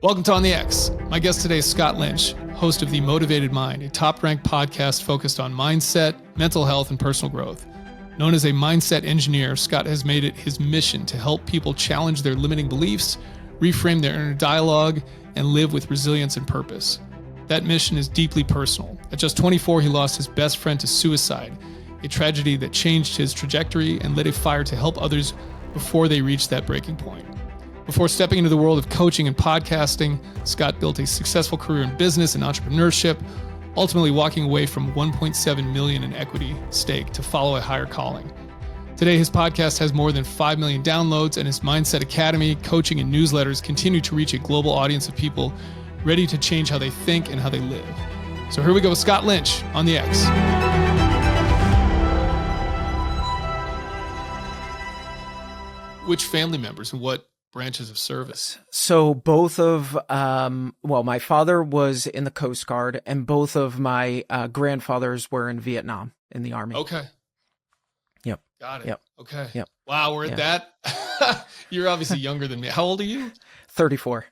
Welcome to On the X. My guest today is Scott Lynch, host of The Motivated Mind, a top-ranked podcast focused on mindset, mental health, and personal growth. Known as a mindset engineer, Scott has made it his mission to help people challenge their limiting beliefs, reframe their inner dialogue, and live with resilience and purpose. That mission is deeply personal. At just 24, he lost his best friend to suicide, a tragedy that changed his trajectory and lit a fire to help others before they reached that breaking point. Before stepping into the world of coaching and podcasting, Scott built a successful career in business and entrepreneurship, ultimately walking away from $1.7 million in equity stake to follow a higher calling. Today, his podcast has more than 5 million downloads, and his Mindset Academy, coaching, and newsletters continue to reach a global audience of people ready to change how they think and how they live. So here we go with Scott Lynch on the X. Which family members and what branches of service? So both of, my father was in the Coast Guard, and both of my grandfathers were in Vietnam in the Army. Okay. Yep. Got it. Yep. Okay. Yep. Wow, we're at that. You're obviously younger than me. How old are you? 34.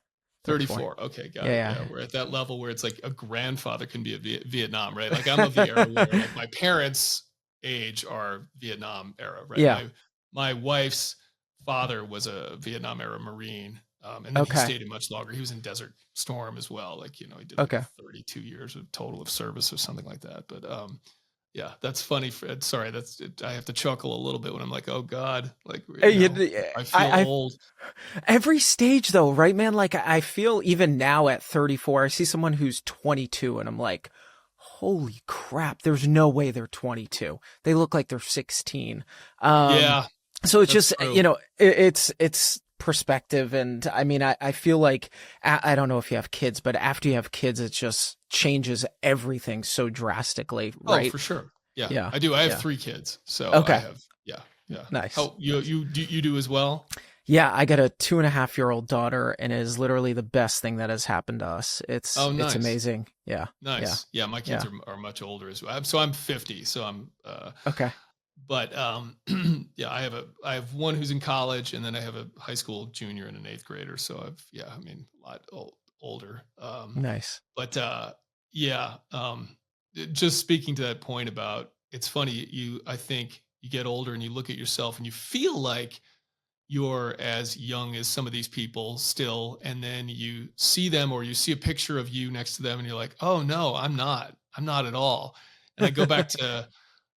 34. Okay, got it. Yeah. We're at that level where it's like a grandfather can be a Vietnam, right? Like I'm of the era where like my parents' age are Vietnam era, right? Yeah. My wife's father was a Vietnam era Marine, and then he stayed in much longer. He was in Desert Storm as well. Like, he did like 32 years of total of service or something like that. But yeah, that's funny. Sorry, I have to chuckle a little bit when I'm like, oh God, like I feel old. Every stage though, right, man? Like I feel even now at 34, I see someone who's 22 and I'm like, holy crap, there's no way they're 22. They look like they're 16. Yeah. So it's just, true. It's perspective. And I mean, I feel like, I don't know if you have kids, but after you have kids, it just changes everything so drastically, right? Oh, for sure. Yeah. I do. I have 3 kids. So okay. I have, yeah. Nice. How you do as well? Yeah. I got a 2.5-year-old daughter, and it is literally the best thing that has happened to us. It's amazing. Yeah. Nice. Yeah. My kids are much older as well. So I'm 50. So I'm, okay. But yeah, I have one who's in college, and then I have a high school junior and an 8th grader. So a lot older. Nice. But just speaking to that point about, it's funny, I think you get older and you look at yourself and you feel like you're as young as some of these people still, and then you see them or you see a picture of you next to them and you're like, oh no, I'm not at all. And I go back to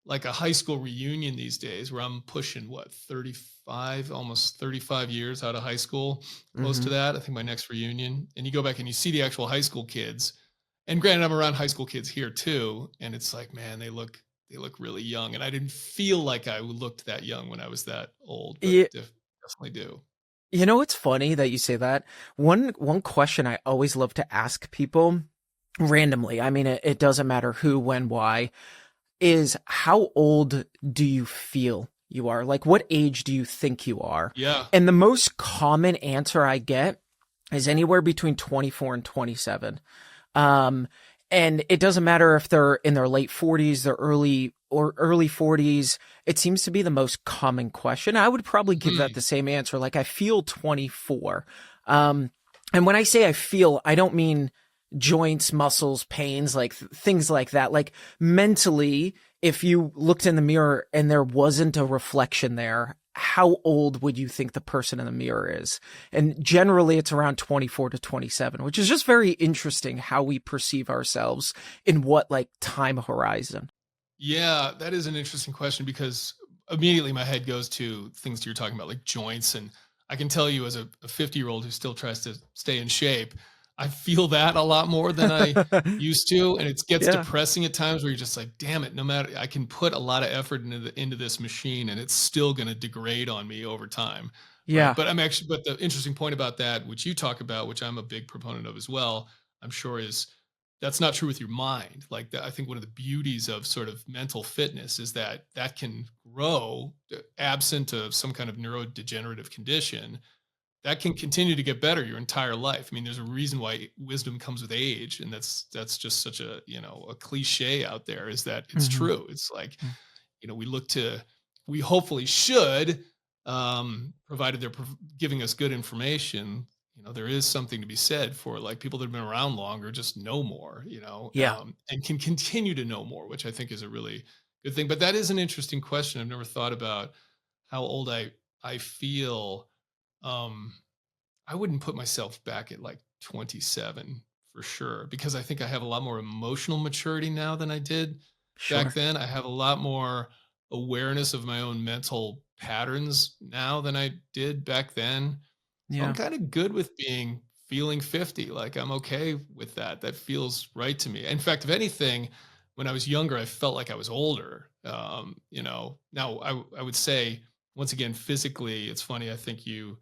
like a high school reunion these days where I'm pushing 35, almost 35 years out of high school, close to that. I think my next reunion, and you go back and you see the actual high school kids, and granted, I'm around high school kids here too. And it's like, man, they look really young. And I didn't feel like I looked that young when I was that old, but definitely do. You know, it's funny that you say that. One question I always love to ask people randomly, I mean, it doesn't matter who, when, why, is how old do you feel you are? Like, what age do you think you are? Yeah. And the most common answer I get is anywhere between 24 and 27. And it doesn't matter if they're in their late 40s, their early 40s. It seems to be the most common question. I would probably give that the same answer. Like, I feel 24. And when I say I feel, I don't mean joints, muscles, pains, like things like that. Like mentally, if you looked in the mirror and there wasn't a reflection there, how old would you think the person in the mirror is? And generally it's around 24 to 27, which is just very interesting how we perceive ourselves in what like time horizon. Yeah, that is an interesting question, because immediately my head goes to things that you're talking about, like joints. And I can tell you, as a 50-year-old who still tries to stay in shape, I feel that a lot more than I used to. And it gets depressing at times where you're just like, damn it, no matter, I can put a lot of effort into this machine and it's still going to degrade on me over time. Yeah. Right? But the interesting point about that, which you talk about, which I'm a big proponent of as well, I'm sure, is that's not true with your mind. Like that, I think one of the beauties of sort of mental fitness is that can grow absent of some kind of neurodegenerative condition. That can continue to get better your entire life. I mean, there's a reason why wisdom comes with age. And that's just such a cliche out there, is that it's true. It's like, we hopefully should, provided they're giving us good information, there is something to be said for like people that have been around longer just know more, Yeah, and can continue to know more, which I think is a really good thing. But that is an interesting question. I've never thought about how old I feel. Um, I wouldn't put myself back at like 27 for sure, because I think I have a lot more emotional maturity now than I did back sure. then. I have a lot more awareness of my own mental patterns now than I did back then. So I'm Yeah, kind of good with feeling 50. Like I'm okay with that. That feels right to me. In fact, if anything, when I was younger, I felt like I was older. Now I would say once again, physically, it's funny. I think you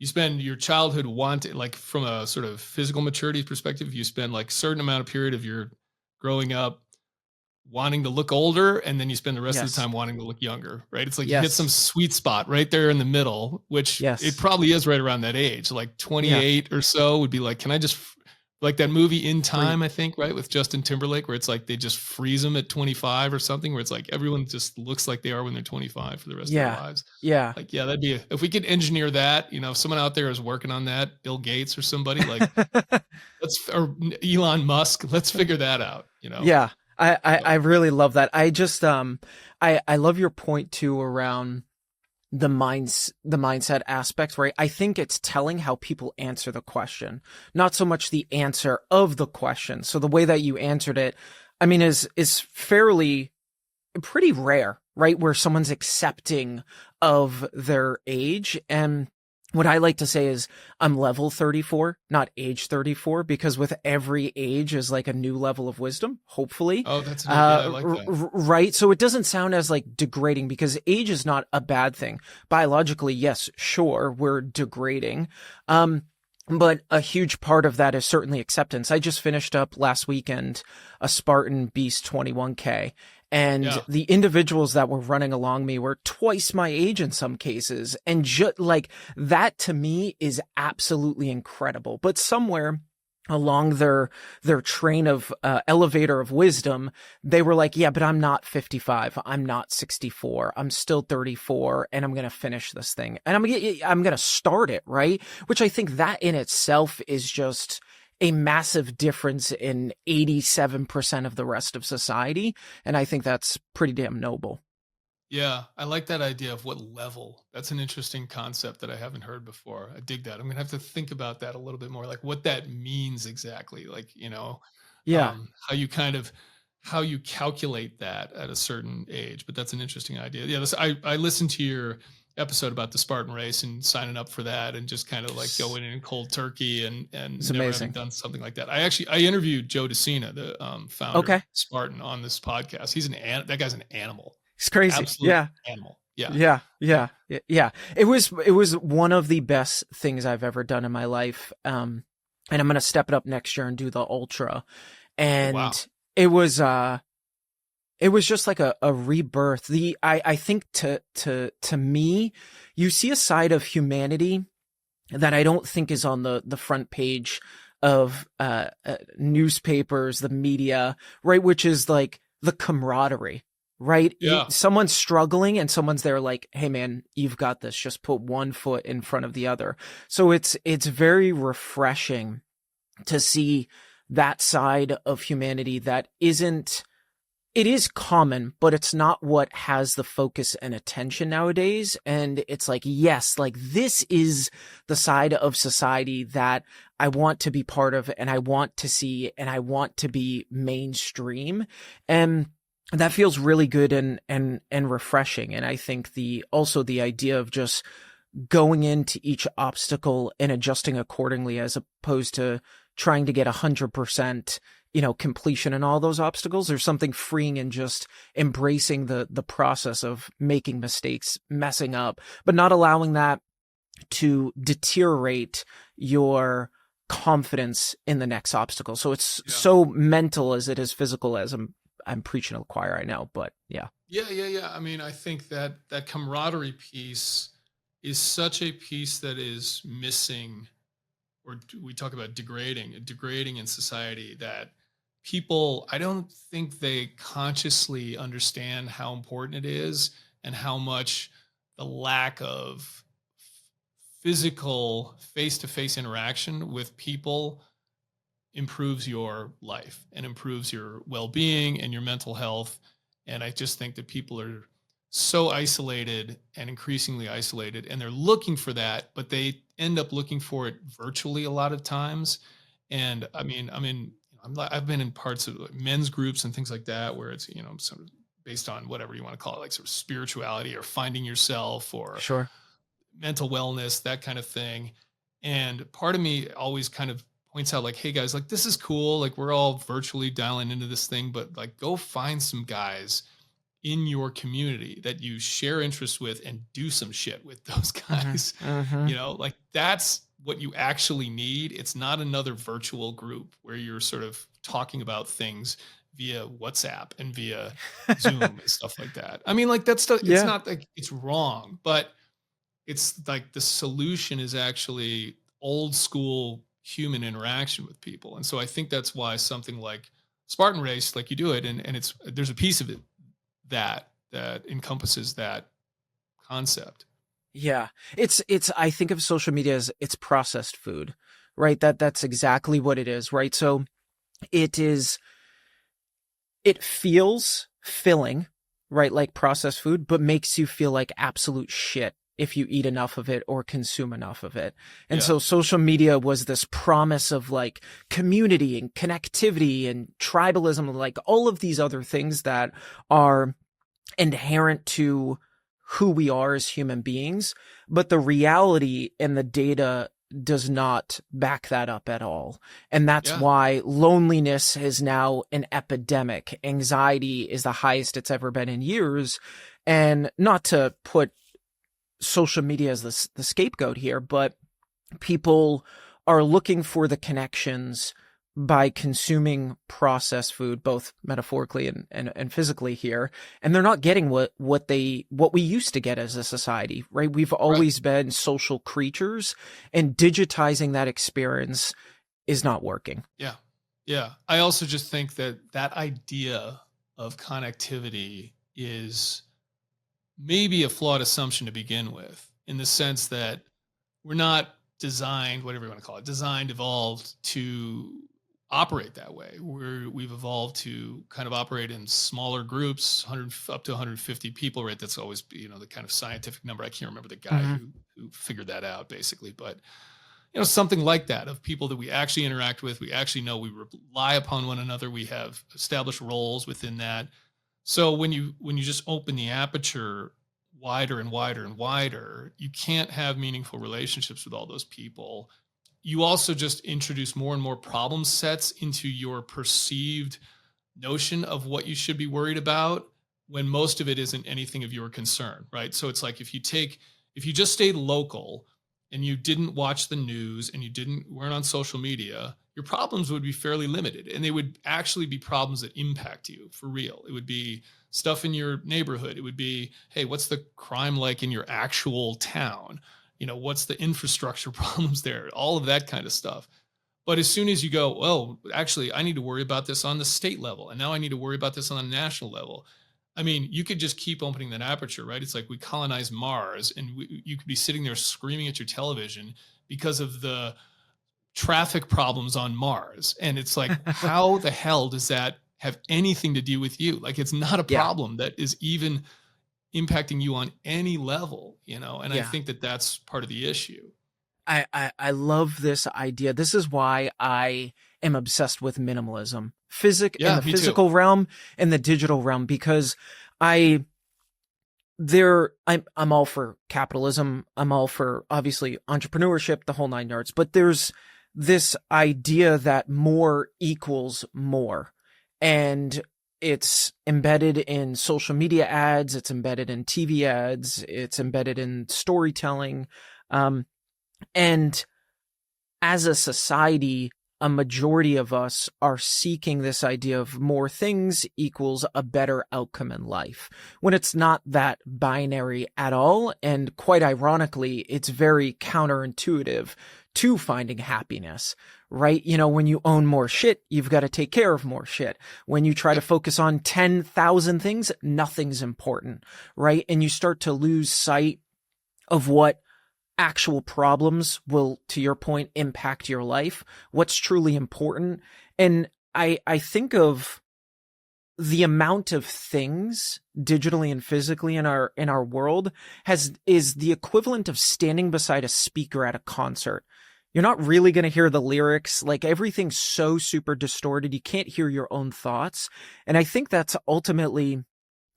spend your childhood wanting, like from a sort of physical maturity perspective, you spend like certain amount of period of your growing up wanting to look older, and then you spend the rest of the yes, time wanting to look younger, right? It's like you hit some yes, sweet spot right there in the middle, which it yes, probably is right around that age. Like yeah, 28 or so would be like, can I just like that movie In free, Time, I think, right? With Justin Timberlake, where it's like they just freeze them at 25 or something, where it's like everyone just looks like they are when they're 25 for the rest of their yeah, lives. yeah. Like, yeah, that'd be if we could engineer that, if someone out there is working on that, Bill Gates or somebody, like or Elon Musk, let's figure that out. Yeah, I So, really love that. I just I love your point too around the mindset aspect, right? I think it's telling how people answer the question, not so much the answer of the question. So the way that you answered it, I mean, is fairly pretty rare, right? Where someone's accepting of their age. And what I like to say is I'm level 34, not age 34, because with every age is like a new level of wisdom, hopefully. oh, yeah, I like that. Right. So it doesn't sound as like degrading because age is not a bad thing. Biologically, yes, sure, we're degrading. But a huge part of that is certainly acceptance. I just finished up last weekend a Spartan Beast 21K, and Yeah. the individuals that were running along me were twice my age in some cases. And just like that to me is absolutely incredible. But somewhere along their train of elevator of wisdom, they were like, yeah, but I'm not 55, I'm not 64, I'm still 34, and I'm gonna finish this thing, and I'm gonna start it, right? Which I think that in itself is just a massive difference in 87% of the rest of society, and I think that's pretty damn noble. Yeah, I like that idea of what level. That's an interesting concept that I haven't heard before. I dig that. I'm gonna have to think about that a little bit more, like what that means exactly. Like, Yeah. how you calculate that at a certain age. But that's an interesting idea. Yeah, I listened to your episode about the Spartan race and signing up for that and just kind of like It's going in cold turkey and never having amazing. done something like that. I interviewed Joe DeCina, the founder of Okay. Spartan, on this podcast. That guy's an animal. It's crazy. Absolute Yeah. animal. Yeah. Yeah, Yeah. yeah, yeah. It was one of the best things I've ever done in my life. And I'm gonna step it up next year and do the ultra. Oh, wow. And it was just like a rebirth. I think to me, you see a side of humanity that I don't think is on the front page of newspapers, the media, right? Which is like the camaraderie, right? Yeah. Someone's struggling and someone's there like, hey man, you've got this. Just put one foot in front of the other. So it's very refreshing to see that side of humanity that isn't, it is common, but it's not what has the focus and attention nowadays. And it's like, yes, like this is the side of society that I want to be part of and I want to see and I want to be mainstream. And that feels really good and refreshing. And I think also the idea of just going into each obstacle and adjusting accordingly as opposed to trying to get 100%, completion in all those obstacles. There's something freeing in just embracing the process of making mistakes, messing up, but not allowing that to deteriorate your confidence in the next obstacle. So it's Yeah. so mental as it is physical, as I'm preaching to the choir, I know, but yeah. Yeah. Yeah. Yeah. I mean, I think that camaraderie piece is such a piece that is missing, or we talk about degrading in society, that people, I don't think they consciously understand how important it is and how much the lack of physical face-to-face interaction with people improves your life and improves your well-being and your mental health. And I just think that people are so isolated and increasingly isolated, and they're looking for that, but they end up looking for it virtually a lot of times. And I mean, I've been in parts of men's groups and things like that where it's, sort of based on whatever you want to call it, like sort of spirituality or finding yourself or Sure. mental wellness, that kind of thing. And part of me always kind of points out like, hey guys, like this is cool. Like we're all virtually dialing into this thing, but like go find some guys in your community that you share interests with and do some shit with those guys. Like that's what you actually need. It's not another virtual group where you're sort of talking about things via WhatsApp and via Zoom and stuff like that. I mean, like that stuff, it's not like it's wrong, but it's like the solution is actually old school human interaction with people. And so I think that's why something like Spartan Race, like you do it, and there's a piece of it that encompasses that concept. Yeah. It's I think of social media as it's processed food, right? That's exactly what it is, right? So it feels filling, right? Like processed food, but makes you feel like absolute shit if you eat enough of it or consume enough of it. And so social media was this promise of like community and connectivity and tribalism, like all of these other things that are inherent to who we are as human beings. But the reality and the data does not back that up at all. And that's why loneliness is now an epidemic. Anxiety is the highest it's ever been in years. And not to put social media as the scapegoat here, but people are looking for the connections by consuming processed food, both metaphorically and physically here. And they're not getting what we used to get as a society, right? We've always been social creatures, and digitizing that experience is not working. Yeah. Yeah. I also just think that idea of connectivity is maybe a flawed assumption to begin with, in the sense that we're not designed, whatever you want to call it, evolved to operate that way. We've evolved to kind of operate in smaller groups, 100 up to 150 people, right? That's always, the kind of scientific number. I can't remember the guy who figured that out basically, but something like that, of people that we actually interact with. We actually know we rely upon one another. We have established roles within that. So when you just open the aperture wider and wider and wider, you can't have meaningful relationships with all those people. You also just introduce more and more problem sets into your perceived notion of what you should be worried about, when most of it isn't anything of your concern, right? So it's like if you just stayed local and you didn't watch the news and you weren't on social media, your problems would be fairly limited, and they would actually be problems that impact you for real. It would be stuff in your neighborhood. It would be, hey, what's the crime like in your actual town? What's the infrastructure problems there? All of that kind of stuff. But as soon as you go, well, actually, I need to worry about this on the state level, and now I need to worry about this on the national level. I mean, you could just keep opening that aperture, right? It's like we colonized Mars, and you could be sitting there screaming at your television because of the traffic problems on Mars. And it's like, how the hell does that have anything to do with you? Like, it's not a problem that is even impacting you on any level, and I think that that's part of the issue. I love this idea. This is why I am obsessed with minimalism, in the physical realm and the digital realm, because I'm all for capitalism. I'm all for, obviously, entrepreneurship, the whole nine yards, but there's this idea that more equals more. And it's embedded in social media ads. It's embedded in TV ads. It's embedded in storytelling. And as a society, a majority of us are seeking this idea of more things equals a better outcome in life, when it's not that binary at all. And quite ironically, it's very counterintuitive to finding happiness, right? When you own more shit, you've got to take care of more shit. When you try to focus on 10,000 things, nothing's important, right? And you start to lose sight of what actual problems will, to your point, impact your life, what's truly important. And I think of the amount of things digitally and physically in our world is the equivalent of standing beside a speaker at a concert. You're not really going to hear the lyrics. Like, everything's so super distorted. You can't hear your own thoughts. And I think that's ultimately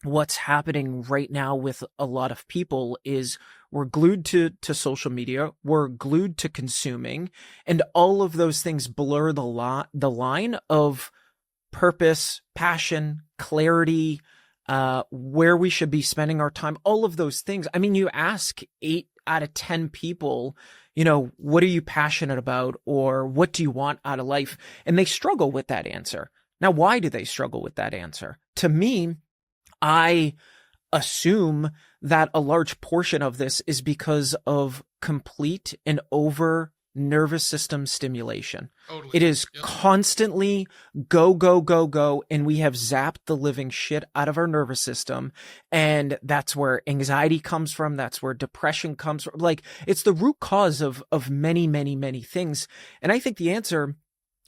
what's happening right now with a lot of people is we're glued to social media. We're glued to consuming, and all of those things blur the line of purpose, passion, clarity, where we should be spending our time, all of those things. I mean, you ask 8 out of 10 people, what are you passionate about, or what do you want out of life? And they struggle with that answer. Now, why do they struggle with that answer? To me, I assume that a large portion of this is because of complete and over nervous system stimulation. Totally. It is constantly go, go, go, go. And we have zapped the living shit out of our nervous system. And that's where anxiety comes from. That's where depression comes from. Like, it's the root cause of many, many, many things. And I think the answer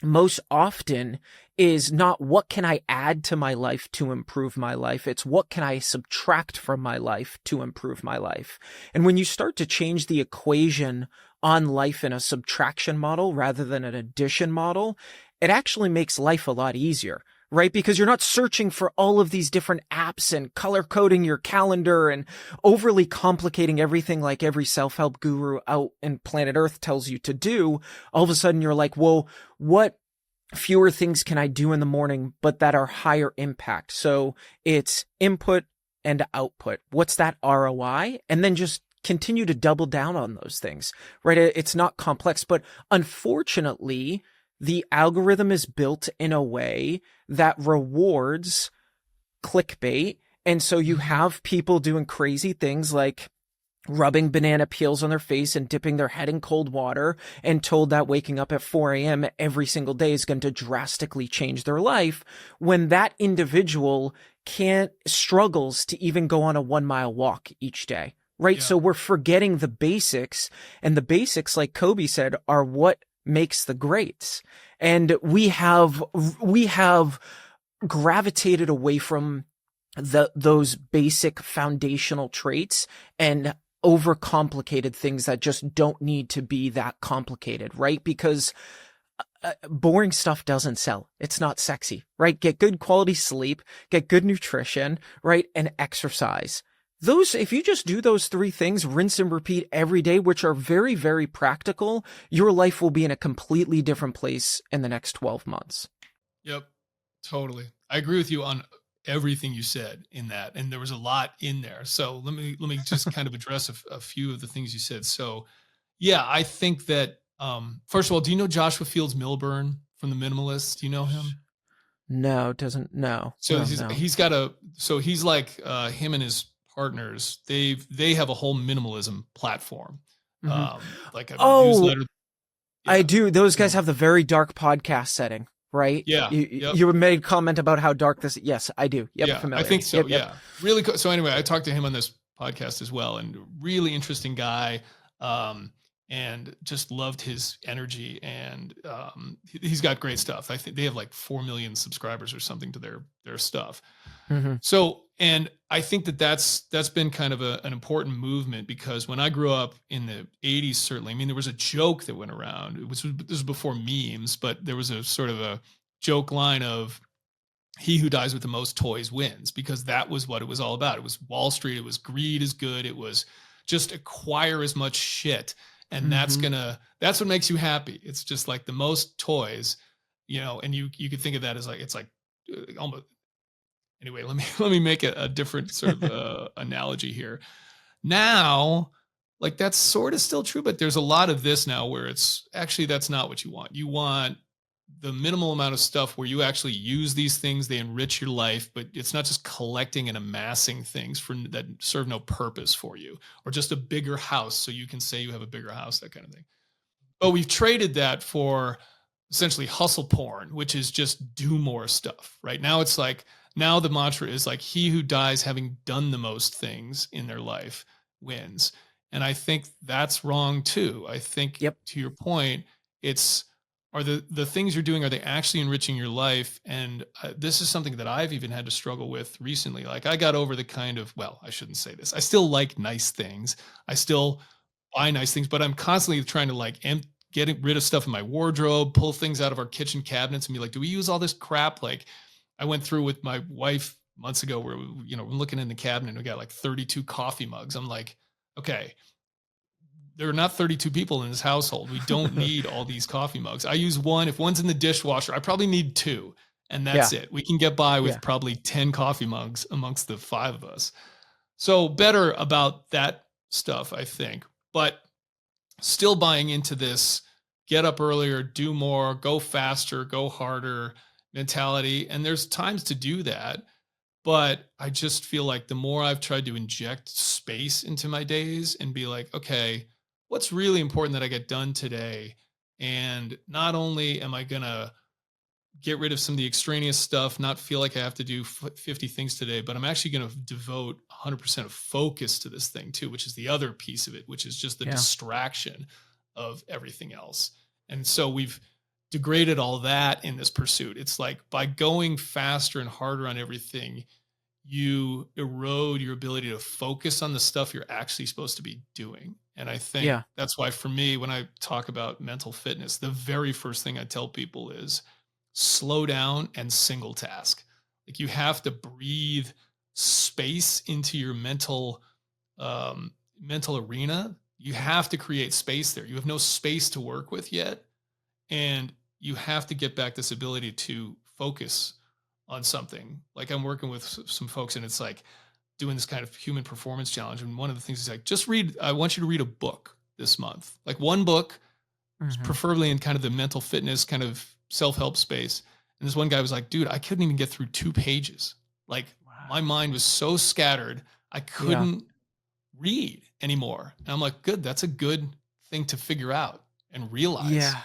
most often is not what can I add to my life to improve my life. It's what can I subtract from my life to improve my life. And when you start to change the equation on life in a subtraction model rather than an addition model, it actually makes life a lot easier, right? Because you're not searching for all of these different apps and color coding your calendar and overly complicating everything like every self-help guru out in planet Earth tells you to do. All of a sudden you're like, well, what fewer things can I do in the morning, but that are higher impact? So it's input and output. What's that ROI? And then just continue to double down on those things, right? It's not complex, but unfortunately, the algorithm is built in a way that rewards clickbait. And so you have people doing crazy things like rubbing banana peels on their face and dipping their head in cold water and told that waking up at 4 a.m. every single day is going to drastically change their life, when that individual struggles to even go on a 1-mile walk each day, right? Yeah. So we're forgetting the basics, and the basics, like Kobe said, are what makes the greats. And we have gravitated away from those basic foundational traits and overcomplicated things that just don't need to be that complicated, right? Because boring stuff doesn't sell. It's not sexy, right? Get good quality sleep, get good nutrition, right? And exercise. If you just do those 3 things, rinse and repeat every day, which are very, very practical, your life will be in a completely different place in the next 12 months. Yep, totally. I agree with you on everything you said in that, and there was a lot in there. So let me just kind of address a few of the things you said. So yeah, I think that first of all, do you know Joshua Fields Milburn from the Minimalists? Do you know him? No, doesn't. No. So no. He's like him and his partners. They have a whole minimalism platform, like a newsletter. Yeah. I do. Those guys have the very dark podcast setting. Right? Yeah. You made comment about how dark this. Yes, I do. Yep. Yeah, familiar. I think so. Yep. Really cool. So anyway, I talked to him on this podcast as well, and really interesting guy. And just loved his energy, and he's got great stuff. I think they have like 4 million subscribers or something to their stuff. Mm-hmm. So, and I think that's been kind of an important movement, because when I grew up in the 80s, certainly, I mean, there was a joke that went around. This was before memes, but there was a sort of a joke line of, he who dies with the most toys wins, because that was what it was all about. It was Wall Street. It was greed is good. It was just acquire as much shit. And that's what makes you happy. It's just like the most toys, and you could think of that as like, it's like almost, anyway, let me make a different sort of analogy here. Now, like, that's sort of still true, but there's a lot of this now where it's actually, that's not what you want. You want the minimal amount of stuff where you actually use these things, they enrich your life, but it's not just collecting and amassing things that serve no purpose for you, or just a bigger house so you can say you have a bigger house, that kind of thing. But we've traded that for essentially hustle porn, which is just do more stuff. Right now, it's like, now the mantra is like, he who dies having done the most things in their life wins. And I think that's wrong too. I think, Yep. to your point, it's, are the things you're doing, are they actually enriching your life? And this is something that I've even had to struggle with recently. Like, I got over the kind of, well, I shouldn't say this. I still like nice things. I still buy nice things, but I'm constantly trying to like get rid of stuff in my wardrobe, pull things out of our kitchen cabinets and be like, do we use all this crap? Like, I went through with my wife months ago where, we're looking in the cabinet and we got like 32 coffee mugs. I'm like, okay, there are not 32 people in this household. We don't need all these coffee mugs. I use one. If one's in the dishwasher, I probably need two, and that's it. We can get by with probably 10 coffee mugs amongst the 5 of us. So better about that stuff, I think, but still buying into this get up earlier, do more, go faster, go harder mentality. And there's times to do that. But I just feel like the more I've tried to inject space into my days and be like, okay, what's really important that I get done today? And not only am I going to get rid of some of the extraneous stuff, not feel like I have to do 50 things today, but I'm actually going to devote 100% of focus to this thing too, which is the other piece of it, which is just the distraction of everything else. And so we've degraded all that in this pursuit. It's like by going faster and harder on everything, you erode your ability to focus on the stuff you're actually supposed to be doing. And I think that's why for me, when I talk about mental fitness, the very first thing I tell people is slow down and single task. Like, you have to breathe space into your mental arena. You have to create space there. You have no space to work with yet. And you have to get back this ability to focus on something. Like, I'm working with some folks and it's like doing this kind of human performance challenge. And one of the things is like, I want you to read a book this month, like one book, preferably in kind of the mental fitness kind of self-help space. And this one guy was like, dude, I couldn't even get through 2 pages. Like, my mind was so scattered, I couldn't read anymore. And I'm like, good, that's a good thing to figure out and realize. Yeah.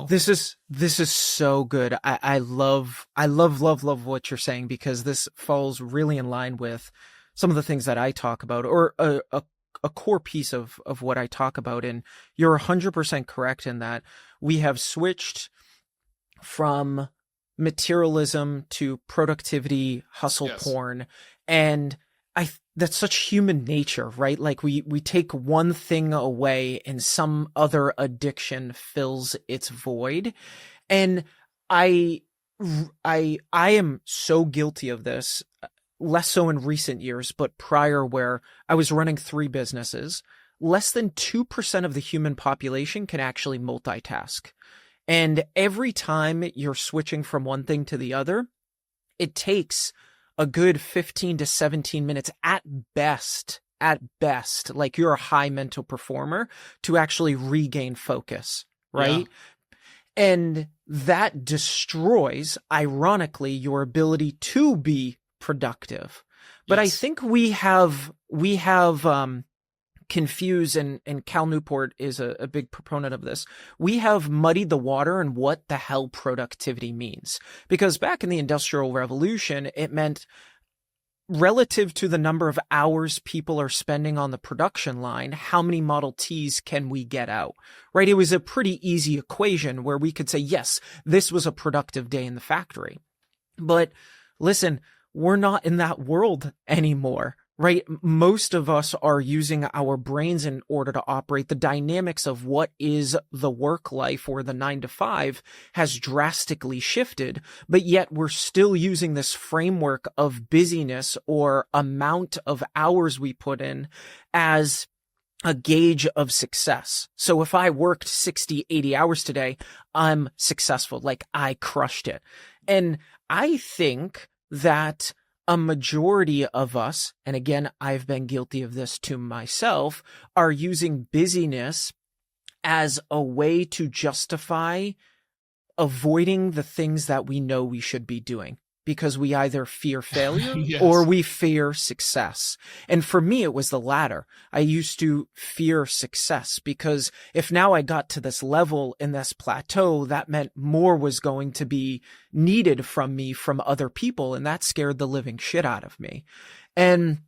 This is so good. I love what you're saying, because this falls really in line with some of the things that I talk about, or a core piece of what I talk about. And you're 100% correct in that we have switched from materialism to productivity, hustle porn. And that's such human nature, right? Like, we take one thing away and some other addiction fills its void. And I am so guilty of this, less so in recent years, but prior, where I was running 3 businesses. Less than 2% of the human population can actually multitask. And every time you're switching from one thing to the other, it takes a good 15 to 17 minutes at best, like you're a high mental performer, to actually regain focus, right? Yeah. And that destroys, ironically, your ability to be productive. But I think we have confused, and Cal Newport is a big proponent of this. We have muddied the water in what the hell productivity means. Because back in the Industrial Revolution, it meant, relative to the number of hours people are spending on the production line, how many Model Ts can we get out, right? It was a pretty easy equation where we could say, yes, this was a productive day in the factory. But listen, we're not in that world anymore. Right? Most of us are using our brains in order to operate. The dynamics of what is the work life, or the 9 to 5, has drastically shifted, but yet we're still using this framework of busyness, or amount of hours we put in, as a gauge of success. So if I worked 60, 80 hours today, I'm successful. Like, I crushed it. And I think that a majority of us, and again, I've been guilty of this to myself, are using busyness as a way to justify avoiding the things that we know we should be doing, because we either fear failure or we fear success. And for me, it was the latter. I used to fear success, because if now I got to this level in this plateau, that meant more was going to be needed from me from other people. And that scared the living shit out of me. And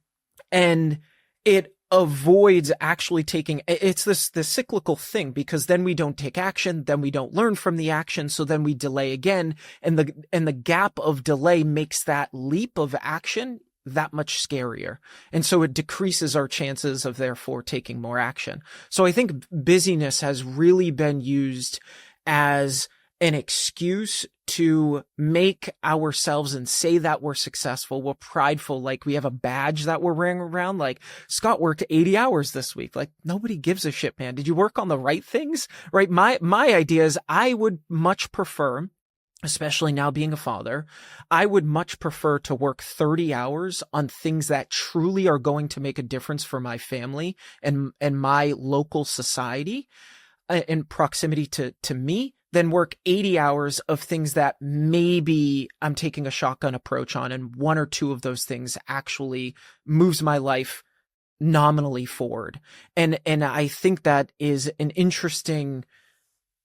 it avoids actually taking, it's this cyclical thing, because then we don't take action, then we don't learn from the action, so then we delay again, and the gap of delay makes that leap of action that much scarier. And so it decreases our chances of therefore taking more action. So I think busyness has really been used as an excuse to make ourselves and say that we're successful, we're prideful, like we have a badge that we're wearing around, like Scott worked 80 hours this week. Like, nobody gives a shit, man. Did you work on the right things? Right? My idea is I would much prefer, especially now being a father, I would much prefer to work 30 hours on things that truly are going to make a difference for my family and my local society in proximity to me, than work 80 hours of things that maybe I'm taking a shotgun approach on, and one or two of those things actually moves my life nominally forward. And I think that is an interesting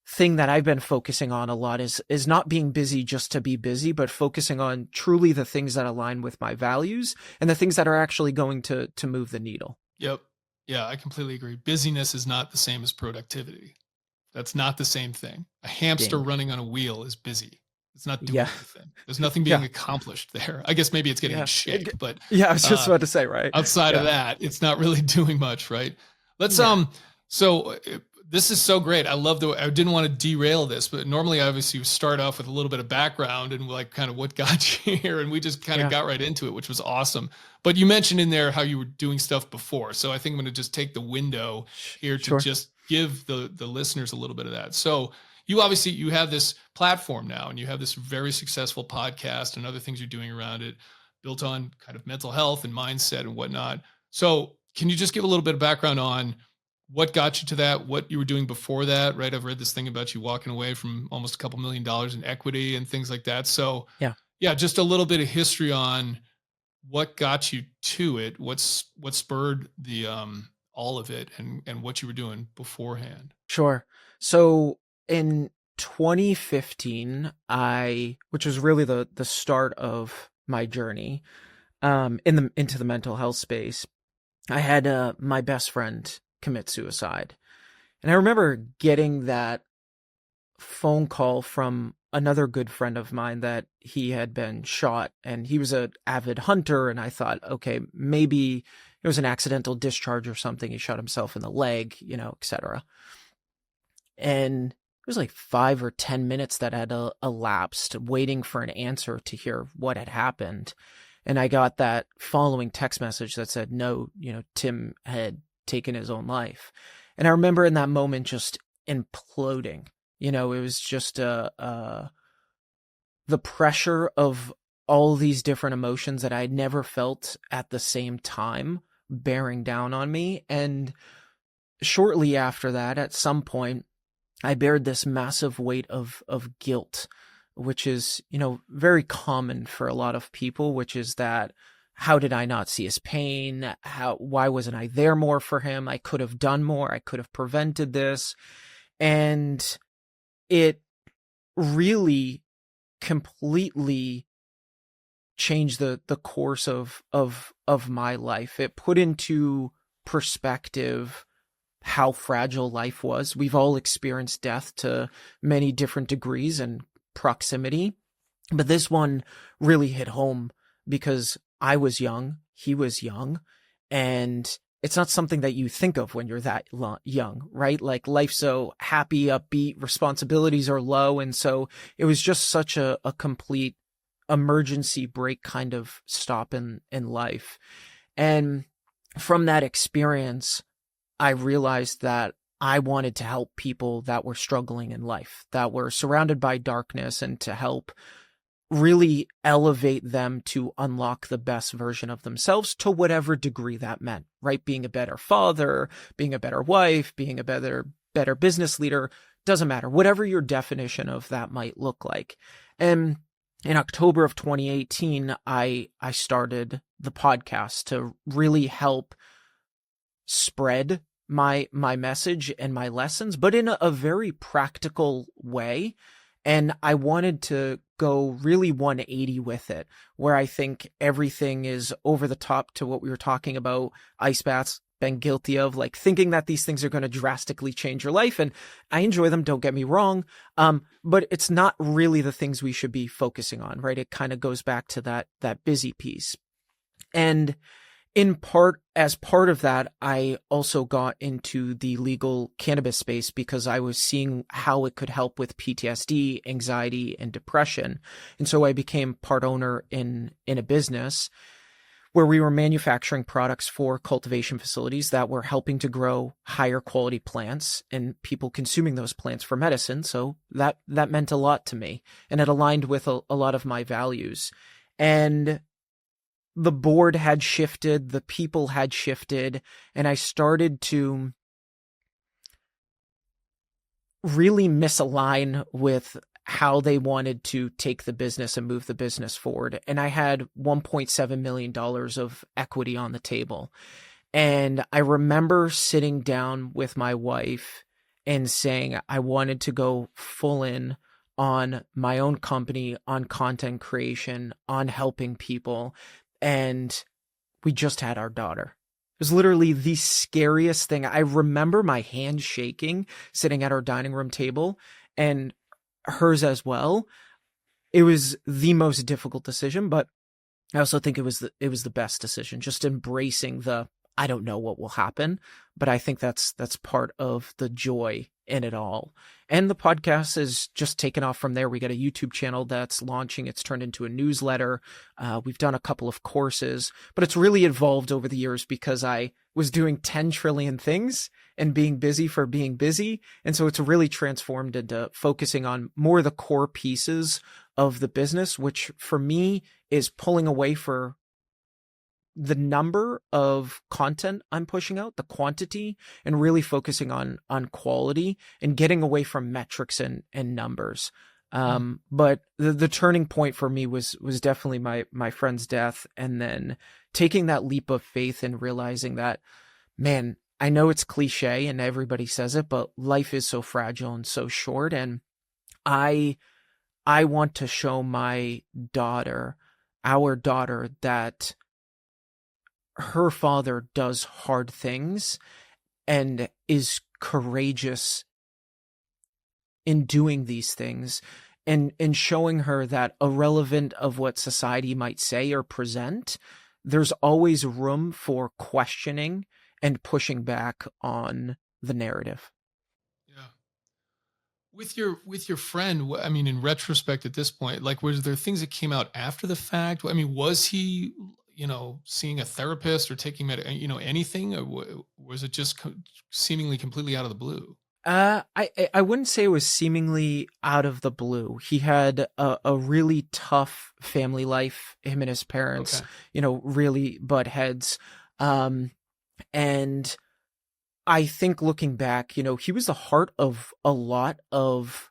thing that I've been focusing on a lot, is not being busy just to be busy, but focusing on truly the things that align with my values and the things that are actually going to move the needle. Yep. Yeah, I completely agree. Busyness is not the same as productivity. That's not the same thing. A hamster running on a wheel is busy. It's not doing anything. There's nothing being accomplished there. I guess maybe it's getting in shape, but I was just about to say, right? Outside of that, it's not really doing much, right? Let's so this is so great. I didn't want to derail this, but normally obviously you start off with a little bit of background and like kind of what got you here, and we just kind of got right into it, which was awesome. But you mentioned in there how you were doing stuff before. So I think I'm going to just take the window here to just give the listeners a little bit of that. So you have this platform now, and you have this very successful podcast and other things you're doing around it, built on kind of mental health and mindset and whatnot. So can you just give a little bit of background on what got you to that, what you were doing before that, right? I've read this thing about you walking away from almost a couple $1 million in equity and things like that. So just a little bit of history on what got you to it, what spurred the all of it, and what you were doing beforehand. Sure. So in 2015, which was really the start of my journey into the mental health space, I had my best friend commit suicide. And I remember getting that phone call from another good friend of mine that he had been shot, and he was an avid hunter. And I thought, okay, maybe it was an accidental discharge or something. He shot himself in the leg, etc. And it was like 5 or 10 minutes that had elapsed waiting for an answer to hear what had happened. And I got that following text message that said, no, Tim had taken his own life. And I remember in that moment just imploding. It was just the pressure of all these different emotions that I had never felt at the same time bearing down on me. And shortly after that, at some point, I bared this massive weight of guilt, which is, very common for a lot of people, which is that, how did I not see his pain? Why wasn't I there more for him? I could have done more. I could have prevented this. And it really completely changed the course of my life. It put into perspective how fragile life was. We've all experienced death to many different degrees and proximity, but this one really hit home because I was young, he was young, and it's not something that you think of when you're that young, right? Like, life's so happy, upbeat, responsibilities are low. And so it was just such a complete emergency brake kind of stop in life. And from that experience, I realized that I wanted to help people that were struggling in life, that were surrounded by darkness, and to help really elevate them to unlock the best version of themselves to whatever degree that meant, right? Being a better father, being a better wife, being a better business leader, doesn't matter. Whatever your definition of that might look like. And in October of 2018, I started the podcast to really help spread my message and my lessons, but in a very practical way. And I wanted to go really 180 with it, where I think everything is over the top to what we were talking about, ice baths, been guilty of, like thinking that these things are going to drastically change your life. And I enjoy them, don't get me wrong. But it's not really the things we should be focusing on, right? It kind of goes back to that busy piece. And as part of that, I also got into the legal cannabis space because I was seeing how it could help with PTSD, anxiety, and depression. And so I became part owner in a business where we were manufacturing products for cultivation facilities that were helping to grow higher quality plants and people consuming those plants for medicine. So that meant a lot to me, and it aligned with a lot of my values. And the board had shifted, the people had shifted, and I started to really misalign with how they wanted to take the business and move the business forward. And I had $1.7 million of equity on the table. And I remember sitting down with my wife and saying I wanted to go full in on my own company, on content creation, on helping people. And we just had our daughter. It was literally the scariest thing. I remember my hand shaking sitting at our dining room table, and hers as well. It was the most difficult decision, but I also think it was the best decision. Just embracing I don't know what will happen, but I think that's part of the joy in it all. And the podcast is just taken off from there. We got a YouTube channel that's launching. It's turned into a newsletter. We've done a couple of courses, but it's really evolved over the years because I was doing 10 trillion things and being busy for being busy. And so it's really transformed into focusing on more of the core pieces of the business, which for me is pulling away for the number of content I'm pushing out, the quantity, and really focusing on quality and getting away from metrics and numbers. But the turning point for me was definitely my friend's death, and then taking that leap of faith and realizing that, man, I know it's cliche and everybody says it, but life is so fragile and so short. And I want to show my daughter, our daughter, that her father does hard things and is courageous in doing these things, and showing her that irrelevant of what society might say or present, there's always room for questioning and pushing back on the narrative. Yeah. With your friend, I mean, in retrospect at this point, like, was there things that came out after the fact? I mean, was he, seeing a therapist or taking anything, or was it just seemingly completely out of the blue? I wouldn't say it was seemingly out of the blue. He had a really tough family life. Him and his parents, Okay. really butt heads. And I think looking back, he was the heart of a lot of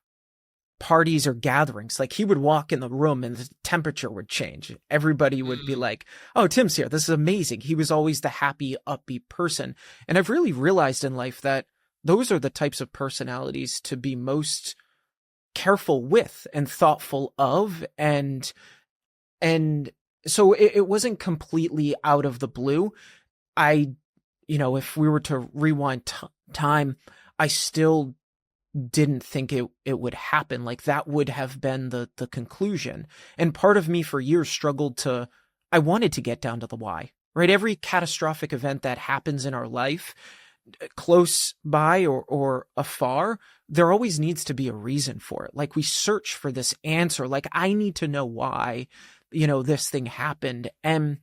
parties or gatherings. Like, he would walk in the room and the temperature would change. Everybody would be like, "Oh, Tim's here. This is amazing." He was always the happy, upbeat person. And I've really realized in life that those are the types of personalities to be most careful with and thoughtful of. And so it wasn't completely out of the blue. If we were to rewind time, I still didn't think it would happen. Like, that would have been the conclusion. And part of me for years I wanted to get down to the why, right? Every catastrophic event that happens in our life, close by or afar, there always needs to be a reason for it. Like, we search for this answer. Like, I need to know why, this thing happened. And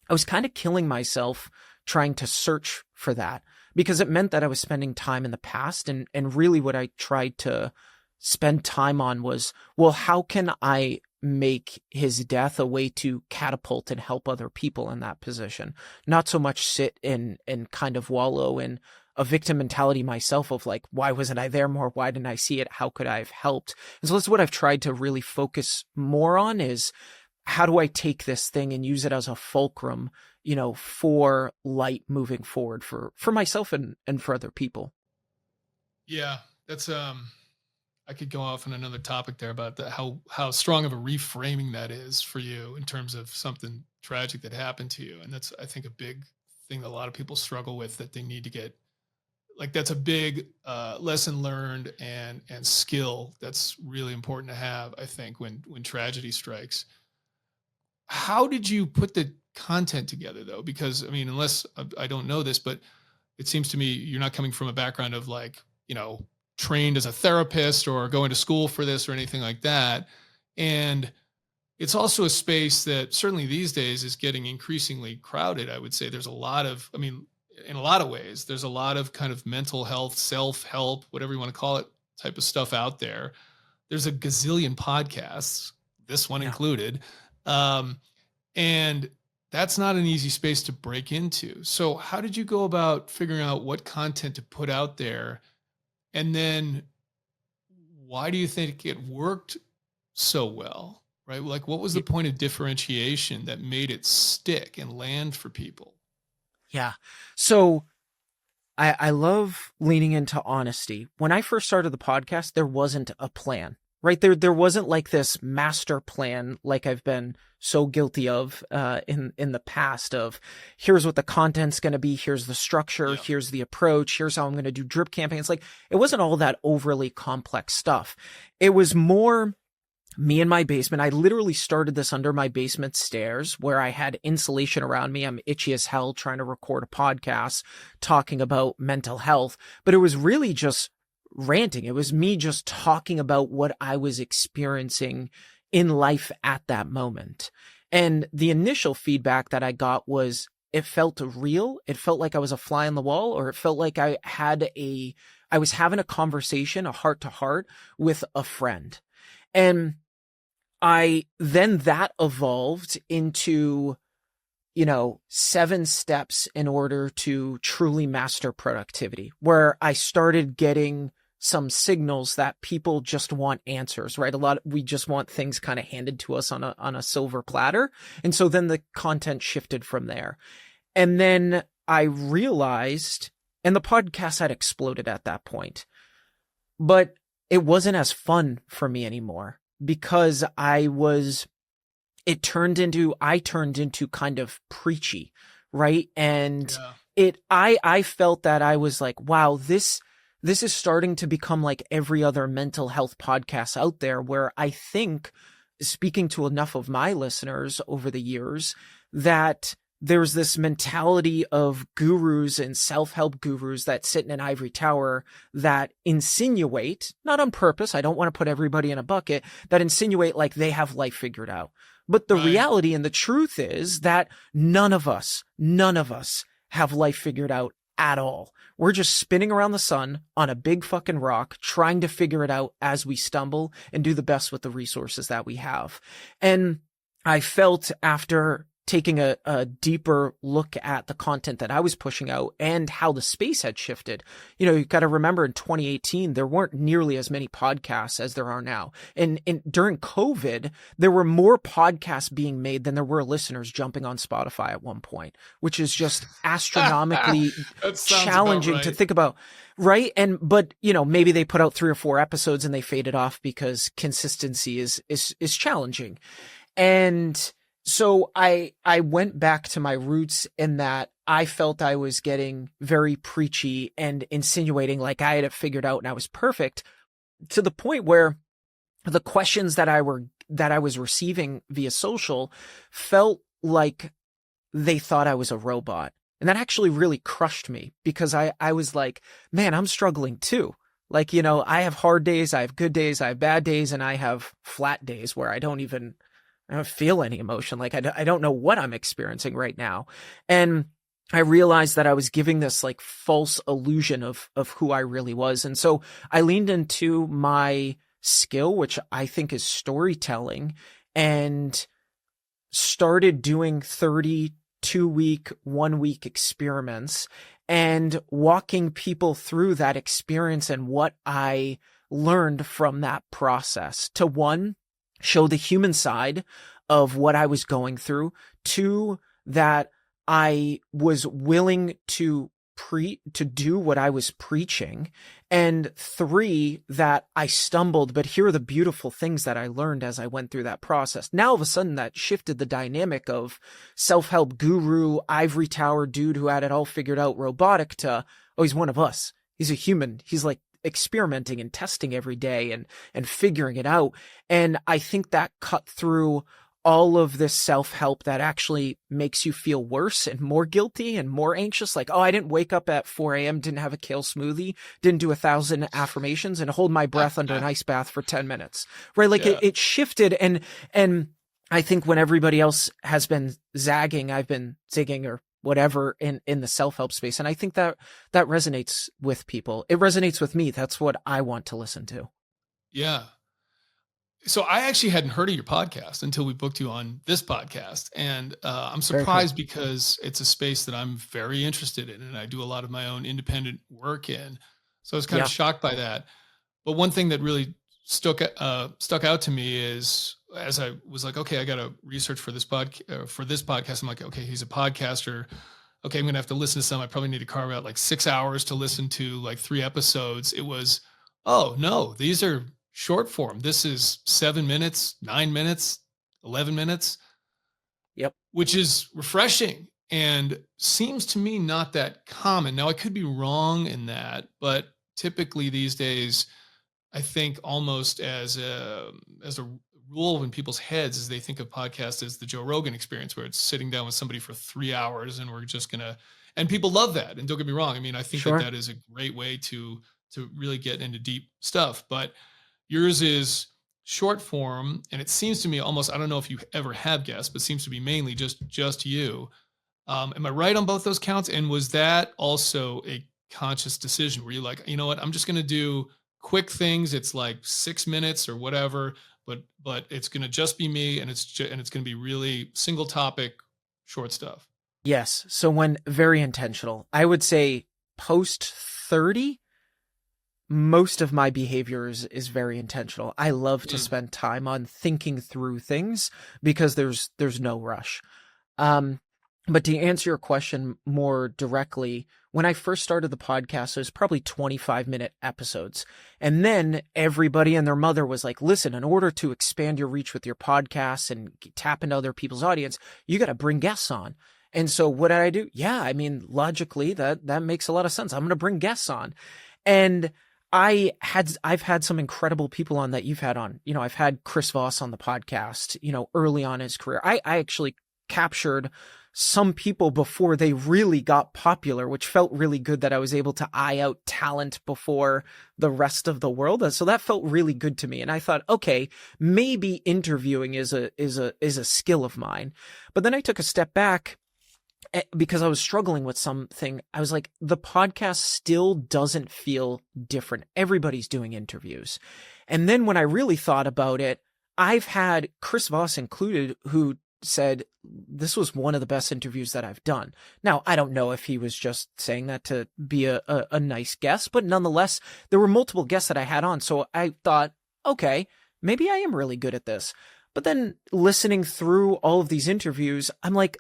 I was kind of killing myself trying to search for that, because it meant that I was spending time in the past. And really what I tried to spend time on was, well, how can I make his death a way to catapult and help other people in that position? Not so much sit and kind of wallow in a victim mentality myself of like, why wasn't I there more? Why didn't I see it? How could I have helped? And so that's what I've tried to really focus more on, is how do I take this thing and use it as a fulcrum, for light moving forward for myself and for other people. Yeah, that's I could go off on another topic there about how strong of a reframing that is for you in terms of something tragic that happened to you, and that's, I think, a big thing that a lot of people struggle with, that they need to get, like, that's a big lesson learned and skill that's really important to have, I think, when tragedy strikes. How did you put the content together, though? Because, I mean, unless I don't know this, but it seems to me you're not coming from a background of, like, trained as a therapist or going to school for this or anything like that. And it's also a space that certainly these days is getting increasingly crowded. I would say there's a lot of, I mean, in a lot of ways, there's a lot of kind of mental health, self-help, whatever you want to call it, type of stuff out there. There's a gazillion podcasts, this one included. And that's not an easy space to break into. So how did you go about figuring out what content to put out there? And then why do you think it worked so well, right? Like, what was the point of differentiation that made it stick and land for people? Yeah. So I love leaning into honesty. When I first started the podcast, there wasn't a plan, right? There wasn't like this master plan like I've been so guilty of in the past of, here's what the content's going to be, here's the structure, here's the approach, here's how I'm going to do drip campaigns. Like, it wasn't all that overly complex stuff. It was more me in my basement. I literally started this under my basement stairs where I had insulation around me. I'm itchy as hell trying to record a podcast talking about mental health, but it was really just ranting. It was me just talking about what I was experiencing in life at that moment. And the initial feedback that I got was, it felt real. It felt like I was a fly on the wall, or it felt like I was having a conversation, a heart to heart with a friend. And that evolved into, 7 steps in order to truly master productivity, where I started getting some signals that people just want answers, right? We just want things kind of handed to us on a silver platter. And so then the content shifted from there. And then I realized, and the podcast had exploded at that point, but it wasn't as fun for me anymore, because I turned into kind of preachy, right? And I felt that I was like, wow, this is starting to become like every other mental health podcast out there, where I think, speaking to enough of my listeners over the years, that there's this mentality of gurus and self-help gurus that sit in an ivory tower that insinuate, not on purpose, I don't want to put everybody in a bucket, that insinuate like they have life figured out. But the reality and the truth is that none of us have life figured out at all. We're just spinning around the sun on a big fucking rock, trying to figure it out as we stumble and do the best with the resources that we have. And I felt, after taking a deeper look at the content that I was pushing out and how the space had shifted. You got to remember, in 2018, there weren't nearly as many podcasts as there are now. And during COVID, there were more podcasts being made than there were listeners jumping on Spotify at one point, which is just astronomically challenging to think about. Right. But maybe they put out 3 or 4 episodes and they faded off because consistency is challenging. And so I went back to my roots in that I felt I was getting very preachy and insinuating like I had it figured out and I was perfect, to the point where the questions that I was receiving via social felt like they thought I was a robot. And that actually really crushed me, because I was like, man, I'm struggling too. Like, I have hard days, I have good days, I have bad days, and I have flat days where I don't feel any emotion. Like, I don't know what I'm experiencing right now. And I realized that I was giving this like false illusion of who I really was. And so I leaned into my skill, which I think is storytelling, and started doing 32-week, 1-week experiments and walking people through that experience and what I learned from that process, to, 1, show the human side of what I was going through, 2, that I was willing to to do what I was preaching, and 3, that I stumbled, but here are the beautiful things that I learned as I went through that process. Now, all of a sudden, that shifted the dynamic of self-help guru, ivory tower dude who had it all figured out, robotic, to, oh, he's one of us. He's a human. He's like experimenting and testing every day and figuring it out. And I think that cut through all of this self-help that actually makes you feel worse and more guilty and more anxious. Like, oh, I didn't wake up at 4 a.m., didn't have a kale smoothie, didn't do 1,000 affirmations and hold my breath under an ice bath for 10 minutes, right? Like it shifted. And I think when everybody else has been zagging, I've been zigging or whatever in the self-help space. And I think that resonates with people. It resonates with me. That's what I want to listen to. Yeah. So I actually hadn't heard of your podcast until we booked you on this podcast. And I'm surprised because it's a space that I'm very interested in, and I do a lot of my own independent work in. So I was kind of shocked by that. But one thing that really stuck out to me is, as I was like, okay, I got to research for this podcast. I'm like, okay, he's a podcaster. Okay, I'm going to have to listen to some. I probably need to carve out like 6 hours to listen to like 3 episodes. It was, oh no, these are short form. This is 7 minutes, 9 minutes, 11 minutes. Yep. Which is refreshing and seems to me not that common. Now I could be wrong in that, but typically these days, I think almost as a rule in people's heads is they think of podcasts as the Joe Rogan experience, where it's sitting down with somebody for 3 hours and we're just going to, and people love that. And don't get me wrong. I mean, I think that is a great way to really get into deep stuff, but yours is short form. And it seems to me almost, I don't know if you ever have guests, but seems to be mainly just you. Am I right on both those counts? And was that also a conscious decision where you're like, you know what, I'm just going to do quick things. It's like 6 minutes or whatever, but it's going to just be me, and it's going to be really single topic, short stuff. Yes. So when very intentional, I would say post 30, most of my behavior is very intentional. I love to spend time on thinking through things because there's no rush. But to answer your question more directly, when I first started the podcast, it was probably 25-minute episodes. And then everybody and their mother was like, listen, in order to expand your reach with your podcast and tap into other people's audience, you got to bring guests on. And so what did I do? Yeah, I mean, logically, that makes a lot of sense. I'm going to bring guests on. And I've had some incredible people on that you've had on. You know, I've had Chris Voss on the podcast, you know, early on in his career. I actually captured some people before they really got popular, which felt really good that I was able to eye out talent before the rest of the world. So that felt really good to me. And I thought, okay, maybe interviewing is a skill of mine. But then I took a step back because I was struggling with something. I was like, the podcast still doesn't feel different. Everybody's doing interviews. And then when I really thought about it, I've had Chris Voss included, who said this was one of the best interviews that I've done. Now, I don't know if he was just saying that to be a nice guest, but nonetheless, there were multiple guests that I had on. So I thought, okay, maybe I am really good at this. But then listening through all of these interviews, I'm like,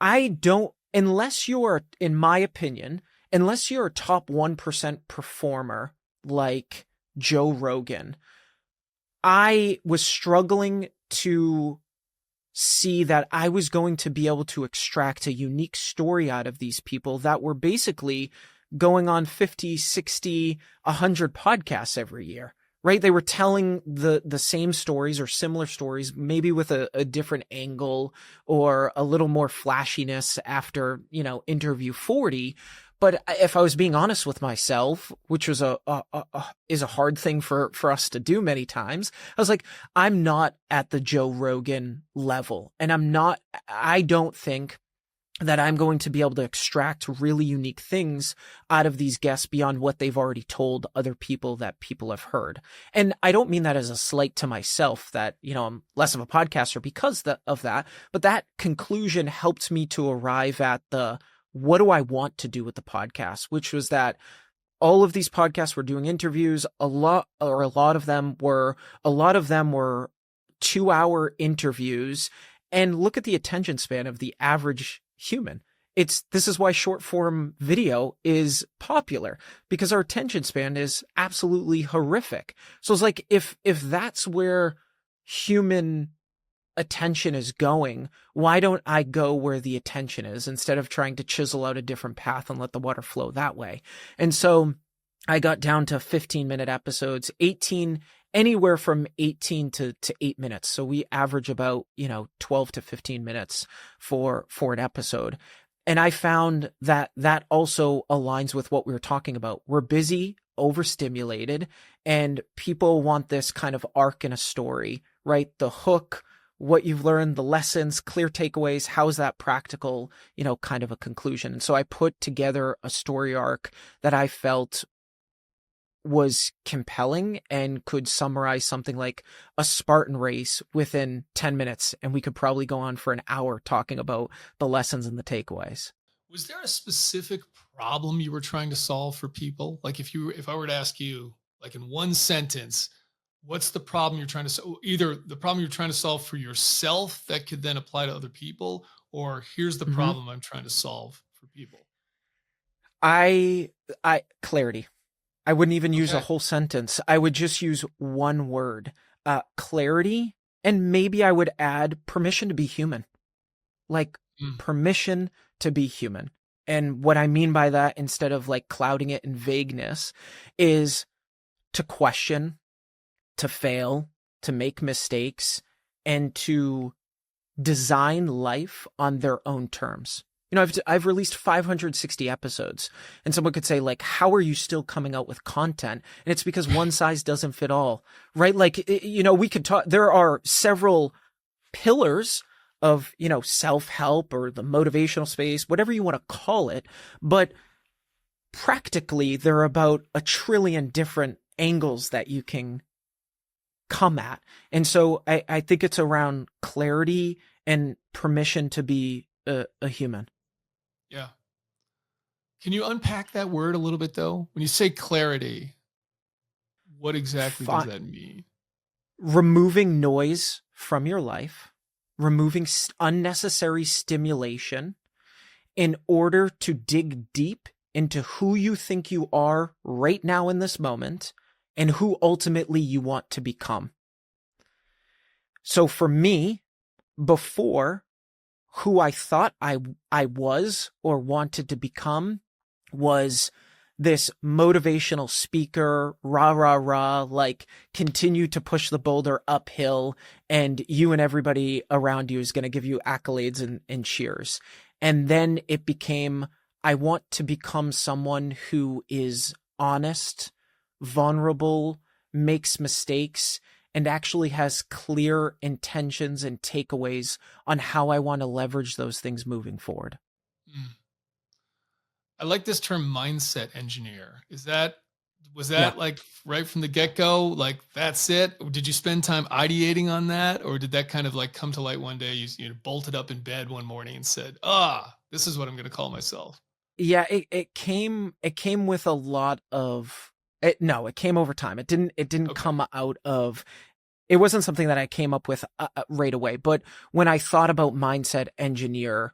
unless you're, in my opinion, unless you're a top 1% performer like Joe Rogan, I was struggling to see that I was going to be able to extract a unique story out of these people that were basically going on 50, 60, 100 podcasts every year, right? They were telling the same stories or similar stories, maybe with a different angle or a little more flashiness after, you know, interview 40. But if I was being honest with myself, which was is a hard thing for us to do many times, I was like, I'm not at the Joe Rogan level, and I don't think that I'm going to be able to extract really unique things out of these guests beyond what they've already told other people that people have heard. And I don't mean that as a slight to myself that, you know, I'm less of a podcaster because of that, but that conclusion helped me to arrive at what do I want to do with the podcast, which was that all of these podcasts were doing interviews. A lot of them were 2-hour interviews, and look at the attention span of the average human. this is why short form video is popular, because our attention span is absolutely horrific. So it's like, if that's where human attention is going, why don't I go where the attention is instead of trying to chisel out a different path and let the water flow that way? And so I got down to 15-minute episodes, anywhere from 18 to 8 minutes. So we average about, 12 to 15 minutes for an episode. And I found that also aligns with what we were talking about. We're busy, overstimulated, and people want this kind of arc in a story, right? The hook, what you've learned, the lessons, clear takeaways, how's that practical, kind of a conclusion. And so I put together a story arc that I felt was compelling and could summarize something like a Spartan race within 10 minutes. And we could probably go on for an hour talking about the lessons and the takeaways. Was there a specific problem you were trying to solve for people? Like if I were to ask you, like in one sentence, what's the problem you're trying to solve? Either the problem you're trying to solve for yourself that could then apply to other people, or here's the problem I'm trying to solve for people. Clarity. I wouldn't even use a whole sentence. I would just use one word, clarity. And maybe I would add permission to be human, like permission to be human. And what I mean by that, instead of like clouding it in vagueness, is to question, to fail, to make mistakes, and to design life on their own terms. I've released 560 episodes, and someone could say, like, how are you still coming out with content? And it's because one size doesn't fit all, right? Like, we could talk, there are several pillars of, self-help or the motivational space, whatever you want to call it. But practically, there are about 1 trillion different angles that you can come at. And so I think it's around clarity and permission to be a human. Yeah. Can you unpack that word a little bit, though? When you say clarity, what exactly does that mean? Removing noise from your life, removing unnecessary stimulation in order to dig deep into who you think you are right now in this moment and who ultimately you want to become. So for me, before, who I thought I was or wanted to become was this motivational speaker, rah, rah, rah, like continue to push the boulder uphill and you and everybody around you is going to give you accolades and cheers. And then it became, I want to become someone who is honest, vulnerable, makes mistakes, and actually has clear intentions and takeaways on how I want to leverage those things moving forward. I like this term mindset engineer. Was that like right from the get-go? Like, that's it? Did you spend time ideating on that? Or did that kind of like come to light one day? You bolted up in bed one morning and said, this is what I'm going to call myself. Yeah, it came with a lot of, it came over time. It didn't come out of, it wasn't something that I came up with right away. But when I thought about mindset engineer,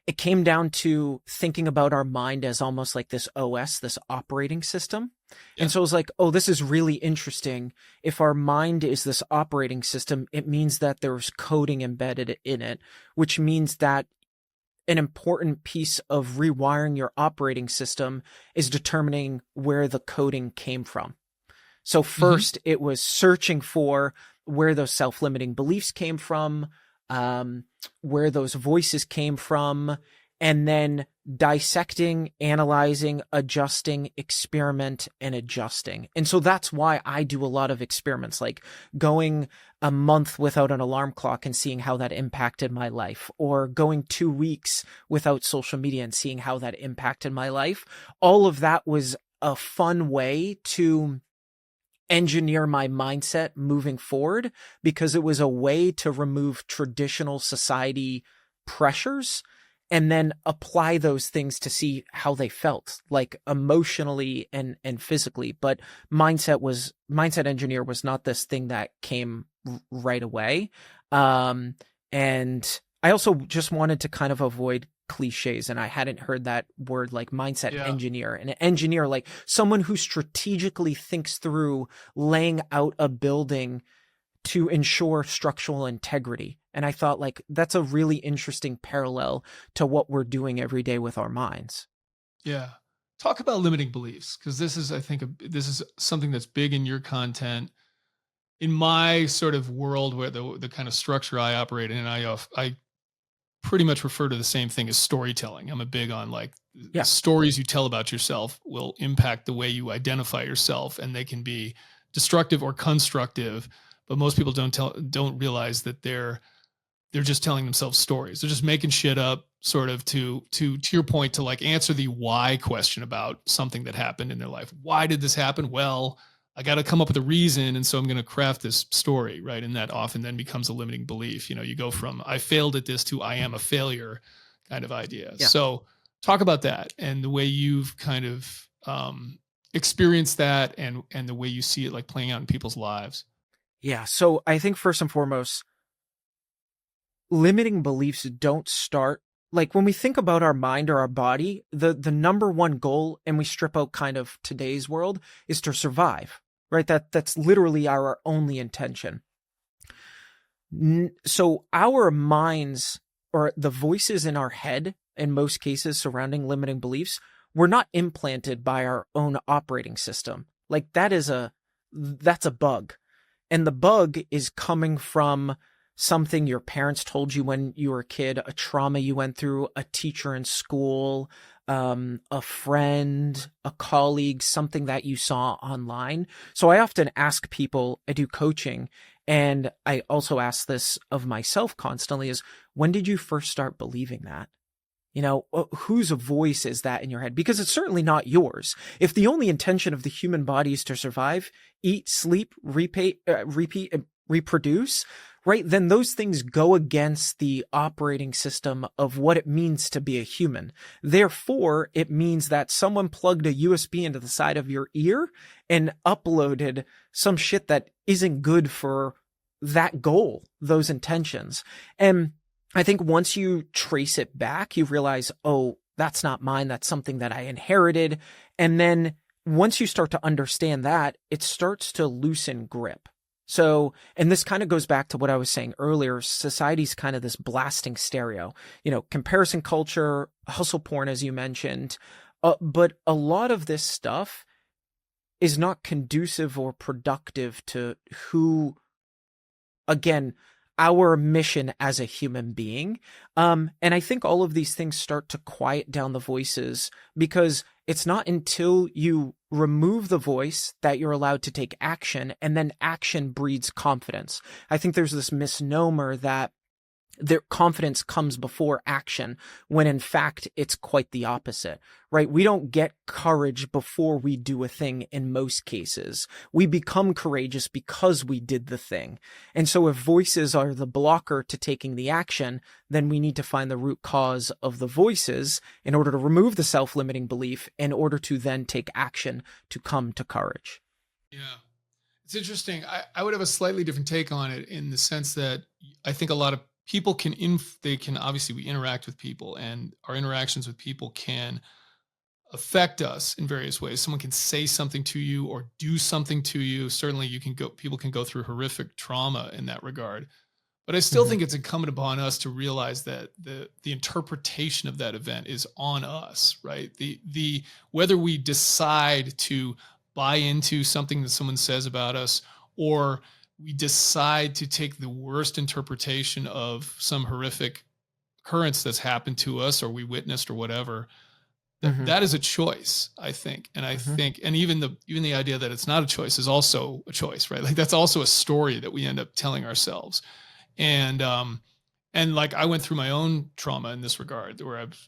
it came down to thinking about our mind as almost like this OS, this operating system. Yeah. And so I was like, this is really interesting. If our mind is this operating system, it means that there's coding embedded in it, which means that an important piece of rewiring your operating system is determining where the coding came from. So first it was searching for where those self-limiting beliefs came from, where those voices came from, and then dissecting, analyzing, adjusting, experiment, and adjusting. And so that's why I do a lot of experiments, like going a month without an alarm clock and seeing how that impacted my life, or going 2 weeks without social media and seeing how that impacted my life. All of that was a fun way to engineer my mindset moving forward, because it was a way to remove traditional society pressures and then apply those things to see how they felt, like emotionally and physically. But mindset engineer was not this thing that came right away. And I also just wanted to kind of avoid cliches, and I hadn't heard that word like mindset engineer. And an engineer, like someone who strategically thinks through laying out a building to ensure structural integrity. And I thought like that's a really interesting parallel to what we're doing every day with our minds. Yeah. Talk about limiting beliefs, because this is, I think, this is something that's big in your content. In my sort of world, where the kind of structure I operate in, I pretty much refer to the same thing as storytelling. I'm a big on like the stories you tell about yourself will impact the way you identify yourself, and they can be destructive or constructive. But most people don't realize that they're just telling themselves stories. They're just making shit up, sort of to your point, to like answer the why question about something that happened in their life. Why did this happen? Well, I got to come up with a reason, and so I'm going to craft this story, right? And that often then becomes a limiting belief. You know, you go from I failed at this to I am a failure kind of idea. Yeah. So talk about that and the way you've kind of experienced that, and the way you see it like playing out in people's lives. Yeah. So I think first and foremost, limiting beliefs don't start like when we think about our mind or our body, the number one goal, and we strip out kind of today's world, is to survive, right? That's literally our only intention. So our minds, or the voices in our head, in most cases surrounding limiting beliefs, were not implanted by our own operating system. Like that's a bug. And the bug is coming from something your parents told you when you were a kid, a trauma you went through, a teacher in school, a friend, a colleague, something that you saw online. So I often ask people, I do coaching, and I also ask this of myself constantly, is when did you first start believing that? You know, whose voice is that in your head? Because it's certainly not yours. If the only intention of the human body is to survive, eat, sleep, repeat, and reproduce, right? Then those things go against the operating system of what it means to be a human. Therefore, it means that someone plugged a USB into the side of your ear and uploaded some shit that isn't good for that goal, those intentions. And I think once you trace it back, you realize, oh, that's not mine. That's something that I inherited. And then once you start to understand that, it starts to loosen grip. So, and this kind of goes back to what I was saying earlier. Society's kind of this blasting stereo, you know, comparison culture, hustle porn, as you mentioned. But a lot of this stuff is not conducive or productive to who, again, our mission as a human being. And I think all of these things start to quiet down the voices, because it's not until you remove the voice that you're allowed to take action, and then action breeds confidence. I think there's this misnomer that their confidence comes before action, when in fact it's quite the opposite, right? We don't get courage before we do a thing in most cases. We become courageous because we did the thing. And so if voices are the blocker to taking the action, then we need to find the root cause of the voices in order to remove the self-limiting belief, in order to then take action to come to courage. Yeah. It's interesting. I would have a slightly different take on it, in the sense that I think a lot of people they can obviously, we interact with people, and our interactions with people can affect us in various ways. Someone can say something to you or do something to you. Certainly people can go through horrific trauma in that regard. But I still think it's incumbent upon us to realize that the interpretation of that event is on us, right? The whether we decide to buy into something that someone says about us, or we decide to take the worst interpretation of some horrific occurrence that's happened to us, or we witnessed, or whatever, that is a choice, I think. And I think, and even the idea that it's not a choice is also a choice, right? Like that's also a story that we end up telling ourselves. And like I went through my own trauma in this regard, where I've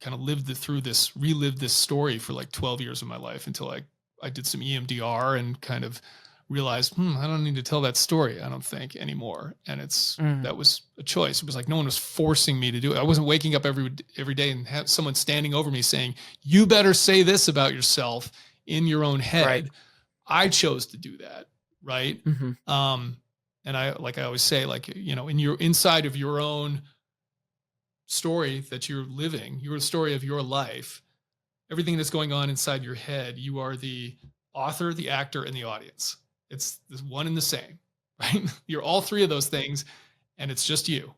kind of relived this story for like 12 years of my life, until I did some EMDR and kind of realized, I don't need to tell that story, I don't think, anymore. And that was a choice. It was like no one was forcing me to do it. I wasn't waking up every day and have someone standing over me saying, you better say this about yourself in your own head. Right. I chose to do that. Right. And I always say, like, you know, in your inside of your own story that you're living, your story of your life, everything that's going on inside your head, you are the author, the actor, and the audience. It's this one and the same, right? You're all three of those things, and it's just you,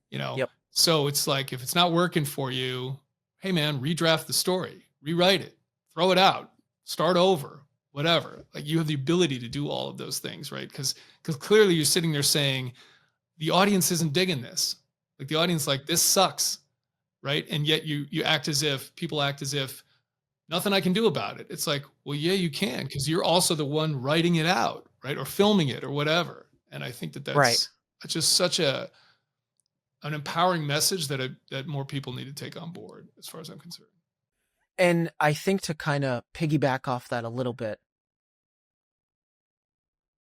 you know? Yep. So it's like, if it's not working for you, hey man, redraft the story, rewrite it, throw it out, start over, whatever. Like, you have the ability to do all of those things, right? Because clearly you're sitting there saying, the audience isn't digging this. Like, the audience, like, this sucks, right? And yet you people act as if nothing I can do about it. It's like, well, yeah, you can, because you're also the one writing it out, right? Or filming it or whatever. And I think that's Right. just such an empowering message that more people need to take on board, as far as I'm concerned. And I think, to kind of piggyback off that a little bit,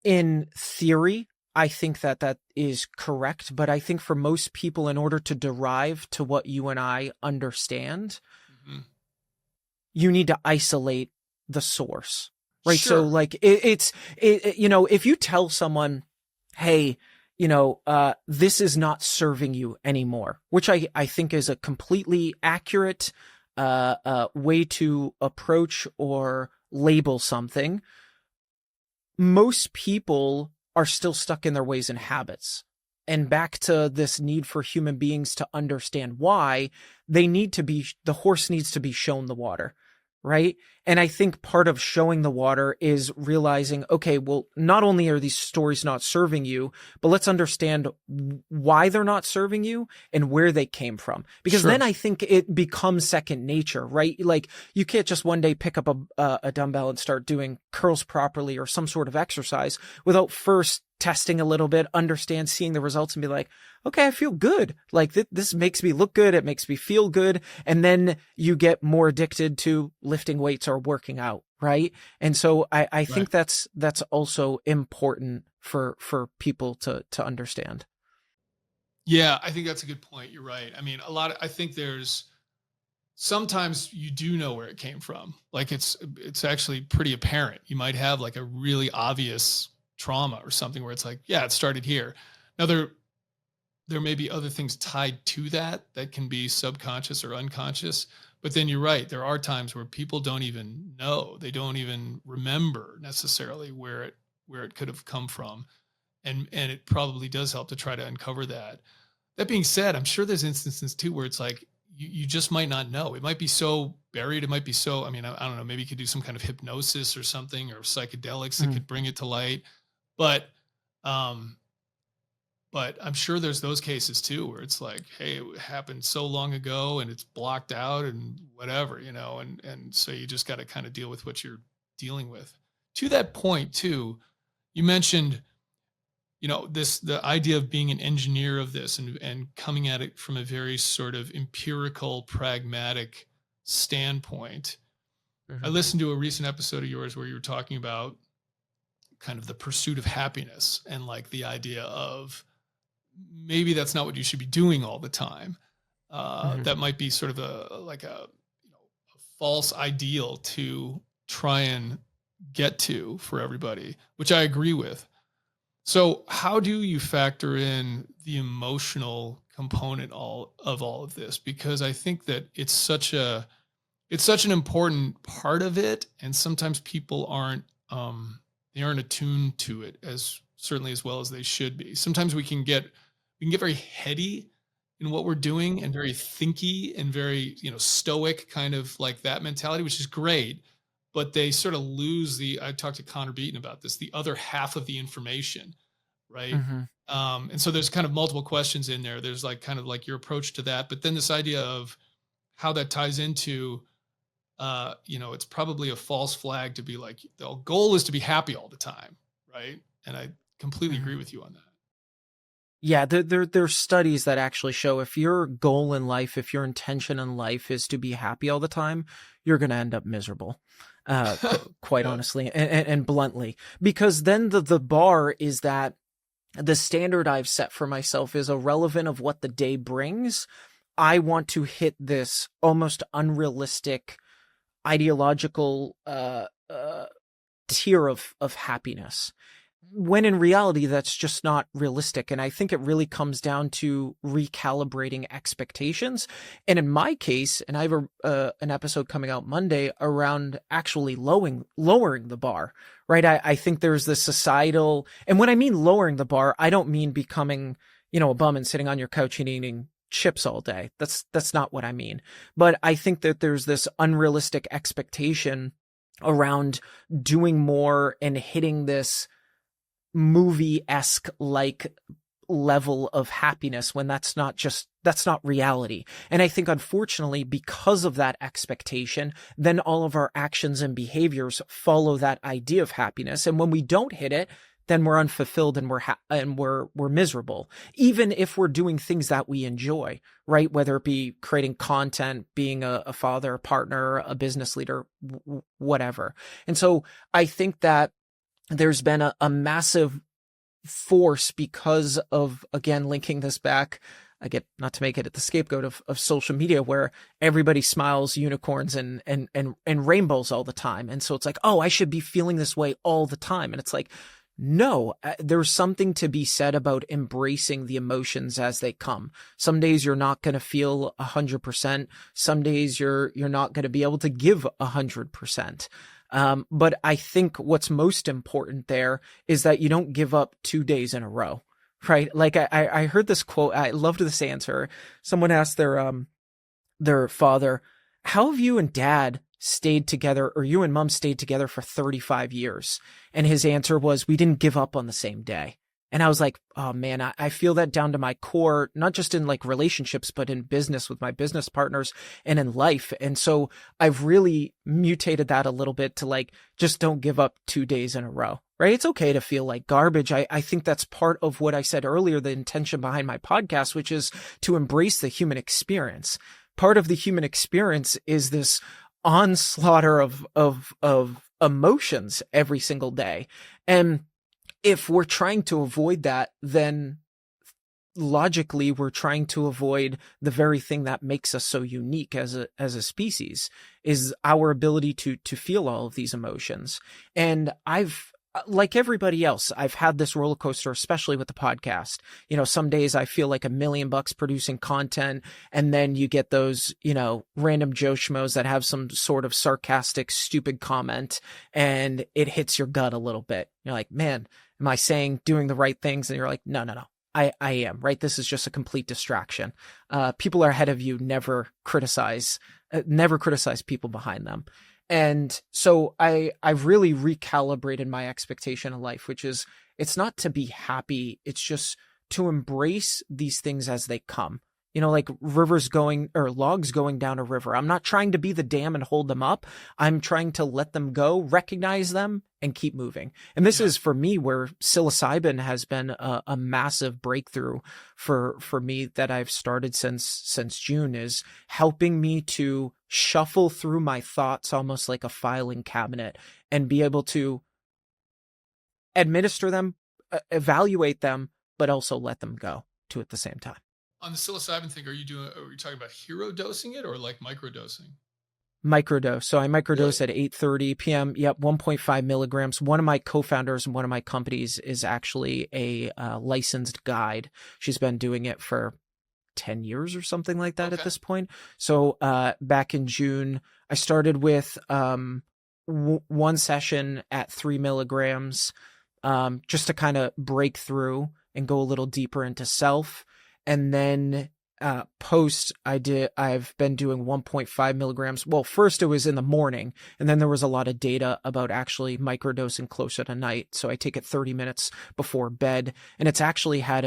in theory, I think that is correct. But I think for most people, in order to derive to what you and I understand, you need to isolate the source, right? Sure. So like it's if you tell someone, hey, this is not serving you anymore, which I think is a completely accurate way to approach or label something. Most people are still stuck in their ways and habits. And back to this need for human beings to understand why, the horse needs to be shown the water, right? And I think part of showing the water is realizing, okay, well, not only are these stories not serving you, but let's understand why they're not serving you and where they came from. Because Sure. then I think it becomes second nature, right? Like, you can't just one day pick up a dumbbell and start doing curls properly or some sort of exercise without first testing a little bit, seeing the results and be like, okay, I feel good. Like, this makes me look good. It makes me feel good. And then you get more addicted to lifting weights or working out. Right. And so I think that's also important for people to understand. Yeah, I think that's a good point. You're right. I mean, I think sometimes you do know where it came from. Like, it's actually pretty apparent. You might have like a really obvious trauma or something where it's like, yeah, it started here. Now there may be other things tied to that can be subconscious or unconscious. But then you're right. There are times where people don't even know. They don't even remember necessarily where it could have come from. And it probably does help to try to uncover that. That being said, I'm sure there's instances too where it's like, you just might not know. It might be so buried. It might be so, I mean, I don't know, maybe you could do some kind of hypnosis or something, or psychedelics that could bring it to light. But I'm sure there's those cases too, where it's like, hey, it happened so long ago and it's blocked out and whatever, and so you just got to kind of deal with what you're dealing with. To that point too, you mentioned, the idea of being an engineer of this and coming at it from a very sort of empirical, pragmatic standpoint. I listened to a recent episode of yours where you were talking about kind of the pursuit of happiness, and like the idea of maybe that's not what you should be doing all the time. That might be sort of a false ideal to try and get to for everybody, which I agree with. So how do you factor in the emotional component of all of this? Because I think that it's such an important part of it, and sometimes people aren't attuned to it as well as they should be. Sometimes we can get very heady in what we're doing, and very thinky and very, stoic, kind of like that mentality, which is great. But they sort of lose I talked to Connor Beaton about this, the other half of the information, right? And so there's kind of multiple questions in there. There's like kind of like your approach to that, but then this idea of how that ties into, it's probably a false flag to be like, the goal is to be happy all the time, right? And I completely agree with you on that. Yeah, there's studies that actually show if your goal in life, if your intention in life is to be happy all the time, you're going to end up miserable, quite honestly and bluntly. Because then the bar is that the standard I've set for myself is irrelevant of what the day brings. I want to hit this almost unrealistic ideological tier of happiness. when in reality, that's just not realistic. And I think it really comes down to recalibrating expectations. And in my case, and I have an episode coming out Monday around actually lowering the bar, right? I think there's this societal, and when I mean lowering the bar, I don't mean becoming, a bum and sitting on your couch and eating chips all day. That's not what I mean. But I think that there's this unrealistic expectation around doing more and hitting this movie-esque like level of happiness when that's not reality. And I think unfortunately, because of that expectation, then all of our actions and behaviors follow that idea of happiness. And when we don't hit it, then we're unfulfilled and we're miserable, even if we're doing things that we enjoy, right? Whether it be creating content, being a father, a partner, a business leader, whatever. And so I think that there's been a massive force because of, again, linking this back, not to make it the scapegoat of social media, where everybody smiles, unicorns and rainbows all the time. And so it's like, oh, I should be feeling this way all the time. And it's like, no, there's something to be said about embracing the emotions as they come. Some days you're not going to feel 100%. Some days you're not going to be able to give 100%. But I think what's most important there is that you don't give up 2 days in a row, right? Like I heard this quote. I loved this answer. Someone asked their father, how have you and dad stayed together, or you and mom stayed together for 35 years? And his answer was, we didn't give up on the same day. And I was like, oh man, I feel that down to my core, not just in like relationships, but in business with my business partners and in life. And so I've really mutated that a little bit to like, just don't give up 2 days in a row, right? It's okay to feel like garbage. I think that's part of what I said earlier, the intention behind my podcast, which is to embrace the human experience. Part of the human experience is this onslaught of emotions every single day. And if we're trying to avoid that, then logically we're trying to avoid the very thing that makes us so unique as a species, is our ability to feel all of these emotions. And I've, like everybody else, I've had this roller coaster, especially with the podcast. Some days I feel like $1 million producing content, and then you get those, random Joe Schmoes that have some sort of sarcastic, stupid comment, and it hits your gut a little bit. You're like, man, am I doing the right things? And you're like, no. I am, right? This is just a complete distraction. People are ahead of you. Never criticize people behind them. And so I've really recalibrated my expectation of life, which is, it's not to be happy. It's just to embrace these things as they come. Like logs going down a river. I'm not trying to be the dam and hold them up. I'm trying to let them go, recognize them, and keep moving. And this is for me where psilocybin has been a massive breakthrough for me that I've started since June, is helping me to shuffle through my thoughts almost like a filing cabinet and be able to administer them, evaluate them, but also let them go too at the same time. On the psilocybin thing, are you talking about hero dosing it or like microdosing? Microdose. So I microdose at 8:30 p.m. Yep, 1.5 milligrams. One of my co-founders and one of my companies is actually a licensed guide. She's been doing it for 10 years or something like that at this point. So back in June, I started with one session at 3 milligrams, just to kind of break through and go a little deeper into self. And then I've been doing 1.5 milligrams. Well, first it was in the morning, and then there was a lot of data about actually microdosing closer to night. So I take it 30 minutes before bed, and it's actually had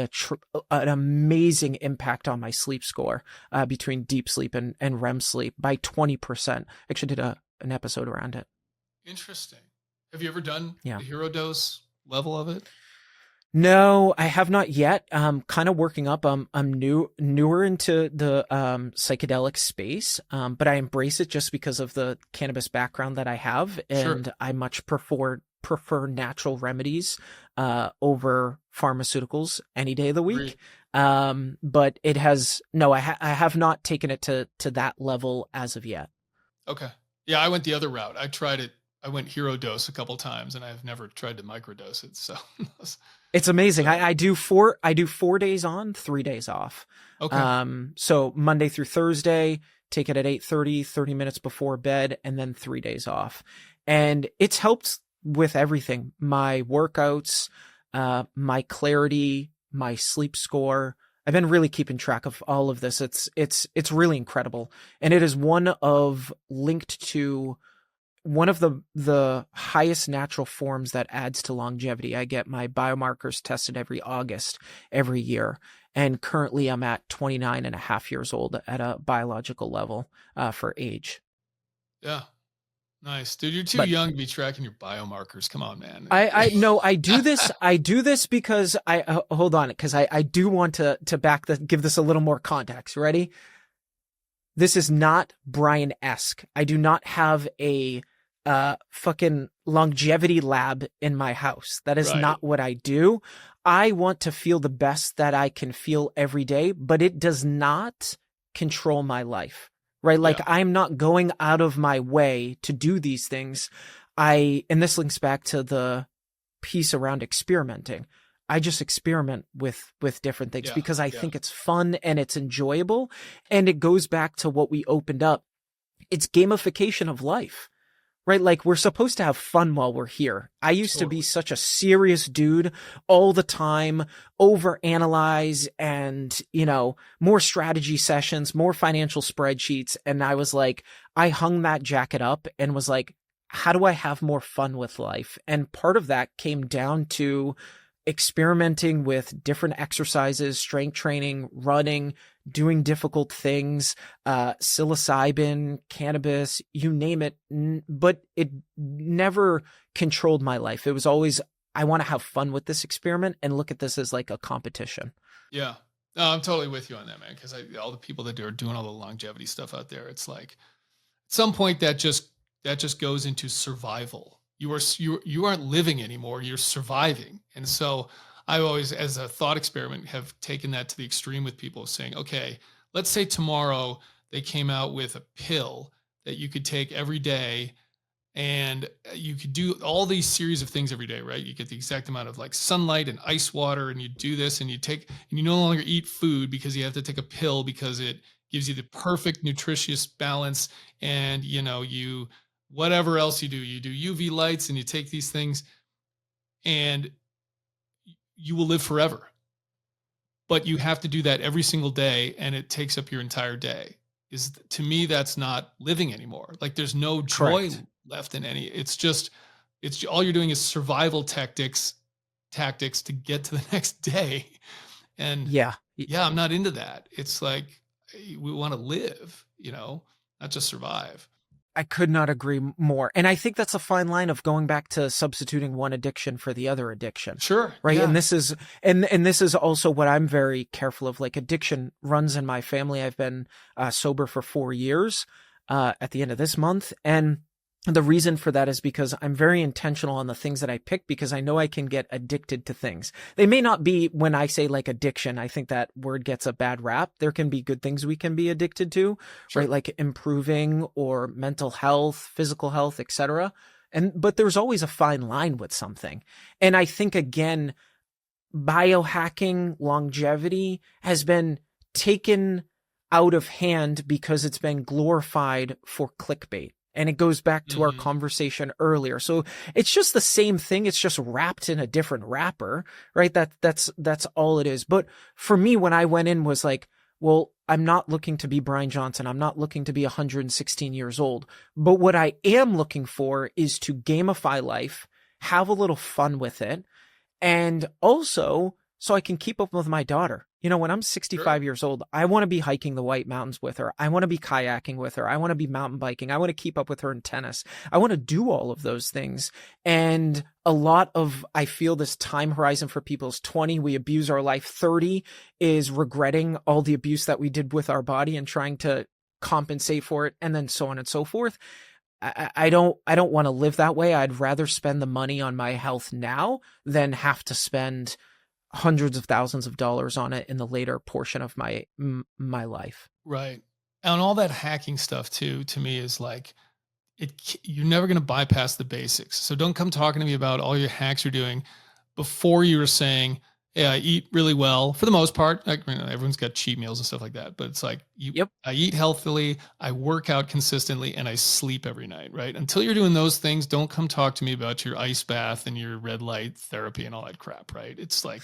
an amazing impact on my sleep score between deep sleep and REM sleep by 20%. I actually did an episode around it. Interesting. Have you ever done the hero dose level of it? No, I have not yet. Kind of working up. I'm newer into the psychedelic space, but I embrace it just because of the cannabis background that I have, and I much prefer natural remedies over pharmaceuticals any day of the week. But it has I have not taken it to that level as of yet. Okay. Yeah, I went the other route. I tried it. I went hero dose a couple times, and I've never tried to microdose it. So It's amazing. I do 4 days on, 3 days off. okay. So Monday through Thursday, take it at 8:30, 30 minutes before bed, and then 3 days off. And it's helped with everything. My workouts, my clarity, my sleep score. I've been really keeping track of all of this. It's really incredible. And it is linked to one of the highest natural forms that adds to longevity. I get my biomarkers tested every August every year. And currently I'm at 29 and a half years old at a biological level for age. Yeah. Nice, dude. You're too But young to be tracking your biomarkers. Come on, man. I no, I do this because hold on, because I do want to give this a little more context. Ready? This is not Brian-esque. I do not have a fucking longevity lab in my house. That is not what I do. I want to feel the best that I can feel every day, but it does not control my life, right? Like I'm not going out of my way to do these things. And this links back to the piece around experimenting. I just experiment with different things because I think it's fun and it's enjoyable. And it goes back to what we opened up. It's gamification of life, right? Like we're supposed to have fun while we're here. I used to be such a serious dude all the time, overanalyze and, more strategy sessions, more financial spreadsheets. And I was like, I hung that jacket up and was like, how do I have more fun with life? And part of that came down to experimenting with different exercises, strength training, running, doing difficult things, psilocybin, cannabis, you name it. But it never controlled my life. It was always, I want to have fun with this experiment and look at this as like a competition. Yeah. No, I'm totally with you on that, man. Because all the people that are doing all the longevity stuff out there, it's like at some point that just goes into survival. You aren't living anymore. You're surviving. And so I always, as a thought experiment, have taken that to the extreme with people saying, okay, let's say tomorrow they came out with a pill that you could take every day and you could do all these series of things every day, right? You get the exact amount of like sunlight and ice water and you do this and you no longer eat food because you have to take a pill because it gives you the perfect nutritious balance. And, you whatever else you do UV lights and you take these things and you will live forever. But you have to do that every single day and it takes up your entire day. To me, that's not living anymore. Like there's no joy left in any. It's all you're doing is survival tactics to get to the next day. And I'm not into that. It's like we want to live, not just survive. I could not agree more. And I think that's a fine line of going back to substituting one addiction for the other addiction. Sure. Right. Yeah. And this is also what I'm very careful of. Like addiction runs in my family. I've been sober for 4 years at the end of this month. And the reason for that is because I'm very intentional on the things that I pick because I know I can get addicted to things. They may not be, when I say like addiction, I think that word gets a bad rap. There can be good things we can be addicted to, right? Like improving or mental health, physical health, etc. But there's always a fine line with something. And I think again, biohacking longevity has been taken out of hand because it's been glorified for clickbait. And it goes back to our conversation earlier. So it's just the same thing. It's just wrapped in a different wrapper, right? That's all it is. But for me, when I went in was like, well, I'm not looking to be Brian Johnson. I'm not looking to be 116 years old. But what I am looking for is to gamify life, have a little fun with it. And also so I can keep up with my daughter. When I'm 65 years old, I want to be hiking the White Mountains with her. I want to be kayaking with her. I want to be mountain biking. I want to keep up with her in tennis. I want to do all of those things. And a lot of, I feel this time horizon for people is 20, we abuse our life. 30 is regretting all the abuse that we did with our body and trying to compensate for it. And then so on and so forth. I don't want to live that way. I'd rather spend the money on my health now than have to spend hundreds of thousands of dollars on it in the later portion of my life. Right. And all that hacking stuff too, to me is like, you're never going to bypass the basics. So don't come talking to me about all your hacks you're doing before you were saying, hey, I eat really well for the most part. Like, everyone's got cheat meals and stuff like that, but it's like I eat healthily, I work out consistently, and I sleep every night, right? Until you're doing those things, don't come talk to me about your ice bath and your red light therapy and all that crap, right? It's like,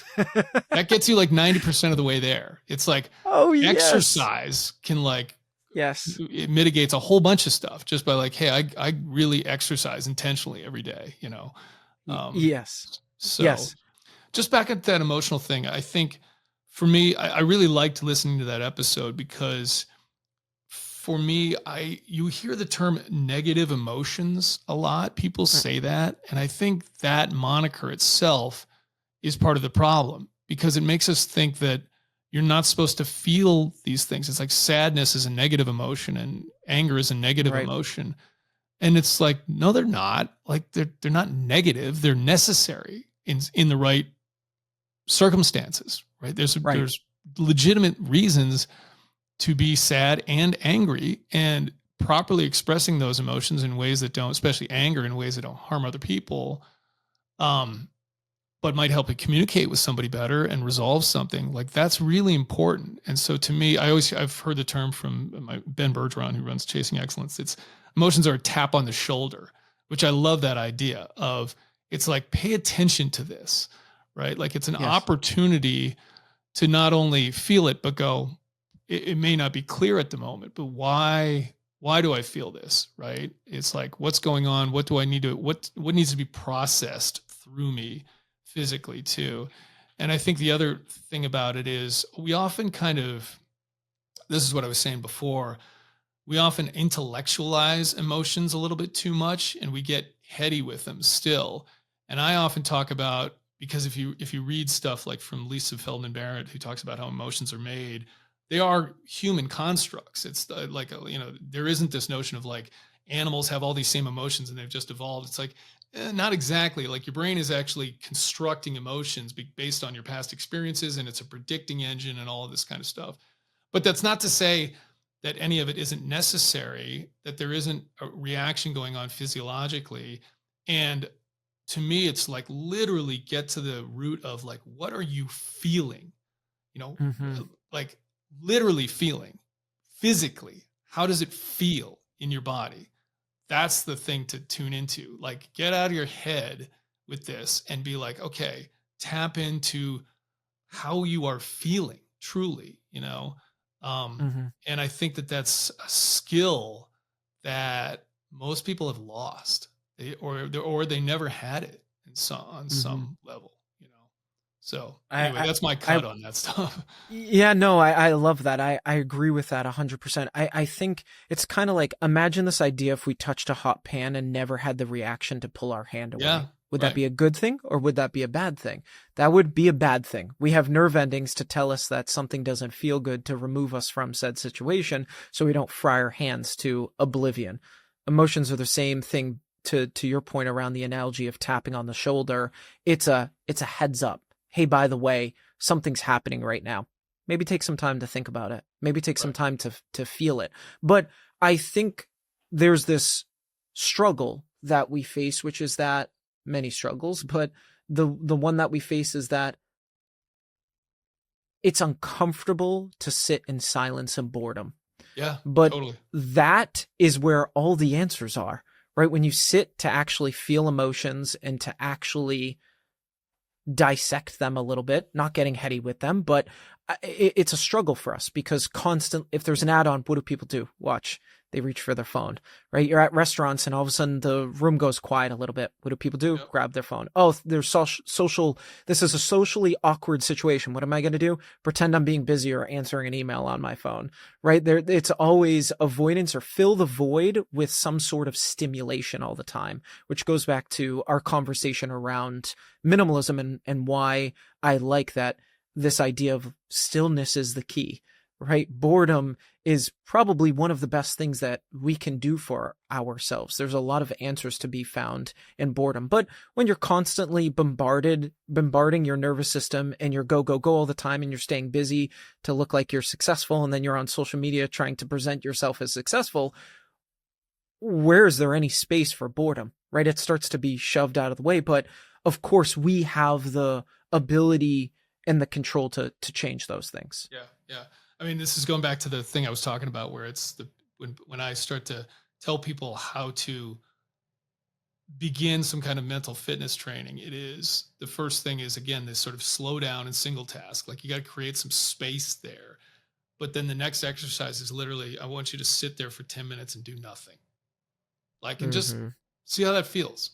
that gets you like 90% of the way there. It's like, exercise can like, it mitigates a whole bunch of stuff just by like, hey, I really exercise intentionally every day, you know? So just back at that emotional thing, I think for me, I really liked listening to that episode because for me, you hear the term negative emotions a lot. People say that. And I think that moniker itself is part of the problem because it makes us think that you're not supposed to feel these things. It's like sadness is a negative emotion and anger is a negative emotion. And it's like, no, they're not. Like they're not negative. They're necessary in the right circumstances, right? There's legitimate reasons to be sad and angry, and properly expressing those emotions in ways that don't, especially anger, in ways that don't harm other people, but might help you communicate with somebody better and resolve something. Like that's really important. And so to me, I've heard the term from Ben Bergeron, who runs Chasing Excellence. It's emotions are a tap on the shoulder, which I love that idea of. It's like, pay attention to this, right? Like it's an opportunity to not only feel it, but go, it may not be clear at the moment, but why do I feel this? Right? It's like, what's going on? What do I need to, what needs to be processed through me physically too? And I think the other thing about it is we often this is what I was saying before, we often intellectualize emotions a little bit too much and we get heady with them still. And I often talk about, because if you read stuff like from Lisa Feldman Barrett, who talks about how emotions are made, they are human constructs. It's there isn't this notion of like animals have all these same emotions and they've just evolved. It's like, not exactly. Like your brain is actually constructing emotions based on your past experiences, and it's a predicting engine and all of this kind of stuff. But that's not to say that any of it isn't necessary, that there isn't a reaction going on physiologically. And to me, it's like literally get to the root of like, what are you feeling? Like literally feeling physically. How does it feel in your body? That's the thing to tune into. Like, get out of your head with this and be like, okay, tap into how you are feeling truly, And I think that that's a skill that most people have lost, or they never had it on some level, So anyway, that's my cut on that stuff. Yeah, no, I love that. I agree with that 100%. I think it's kind of like, imagine this idea if we touched a hot pan and never had the reaction to pull our hand away. Yeah, would that be a good thing or would that be a bad thing? That would be a bad thing. We have nerve endings to tell us that something doesn't feel good to remove us from said situation so we don't fry our hands to oblivion. Emotions are the same thing. To your point around the analogy of tapping on the shoulder, it's a heads up. Hey, by the way, something's happening right now. Maybe take some time to think about it. Maybe take some time to feel it. But I think there's this struggle that we face, which is that many struggles, but the one that we face is that it's uncomfortable to sit in silence and boredom. Yeah, but totally. That is where all the answers are, right? When you sit to actually feel emotions and to actually dissect them a little bit, not getting heady with them, but it's a struggle for us because if there's an add-on, what do people do? Watch. They reach for their phone, right? You're at restaurants and all of a sudden the room goes quiet a little bit. What do people do? Yep. Grab their phone. Oh, there's social. This is a socially awkward situation. What am I going to do? Pretend I'm being busy or answering an email on my phone, right? It's always avoidance or fill the void with some sort of stimulation all the time, which goes back to our conversation around minimalism and why I like that this idea of stillness is the key. Right? Boredom is probably one of the best things that we can do for ourselves. There's a lot of answers to be found in boredom. But when you're constantly bombarding your nervous system and you're go all the time and you're staying busy to look like you're successful and then you're on social media trying to present yourself as successful, where is there any space for boredom, right? It starts to be shoved out of the way. But of course, we have the ability and the control to change those things. Yeah. Yeah. I mean, this is going back to the thing I was talking about, where it's when I start to tell people how to begin some kind of mental fitness training, it is, the first thing is, again, this sort of slow down and single task. Like, you got to create some space there. But then the next exercise is literally, I want you to sit there for 10 minutes and do nothing. Like, and just see how that feels.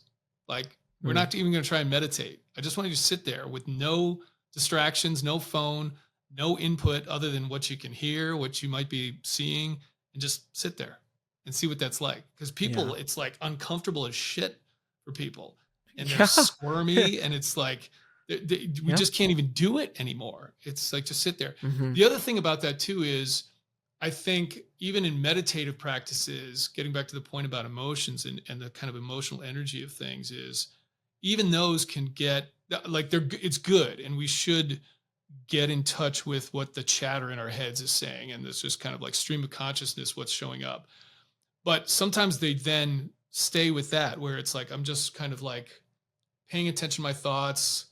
Like, we're not even going to try and meditate. I just want you to sit there with no distractions, no phone, no input other than what you can hear, what you might be seeing, and just sit there and see what that's like. Because people, it's like uncomfortable as shit for people, and they're squirmy, and it's like we just can't even do it anymore. It's like, just sit there. The other thing about that too is, I think even in meditative practices, getting back to the point about emotions and the kind of emotional energy of things, is even those can get like, it's good, and we should get in touch with what the chatter in our heads is saying, and this just kind of like stream of consciousness, what's showing up. But sometimes they then stay with that, where it's like, I'm just kind of like paying attention to my thoughts,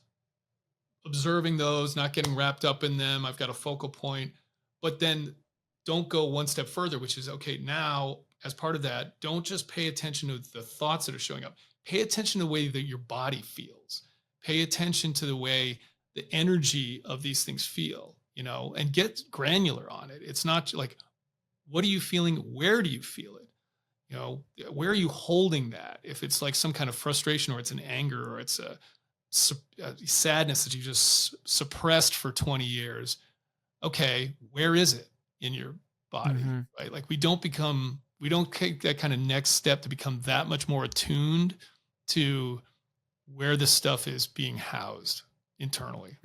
observing those, not getting wrapped up in them. I've got a focal point, but then don't go one step further, which is, okay, now as part of that, don't just pay attention to the thoughts that are showing up. Pay attention to the way that your body feels. Pay attention to the way the energy of these things feel, and get granular on it. It's not like, what are you feeling? Where do you feel it? Where are you holding that? If it's like some kind of frustration, or it's an anger, or it's a sadness that you just suppressed for 20 years. Okay, where is it in your body? Right? Like, we don't take that kind of next step to become that much more attuned to where the stuff is being housed internally.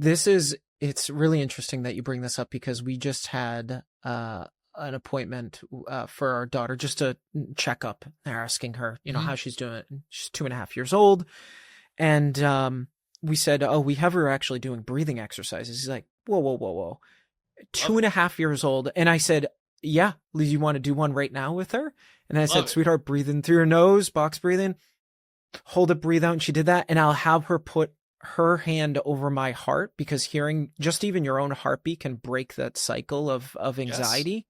It's really interesting that you bring this up, because we just had an appointment for our daughter, just to check up. They're asking her, how she's doing. She's 2.5 years old. And we said, oh, we have her actually doing breathing exercises. He's like, whoa. 2.5 years old. And I said, yeah, Liz, you want to do one right now with her? And I said, sweetheart, breathe in through your nose, box breathing, hold it, breathe out. And she did that. And I'll have her put her hand over my heart, because hearing just even your own heartbeat can break that cycle of anxiety. Yes.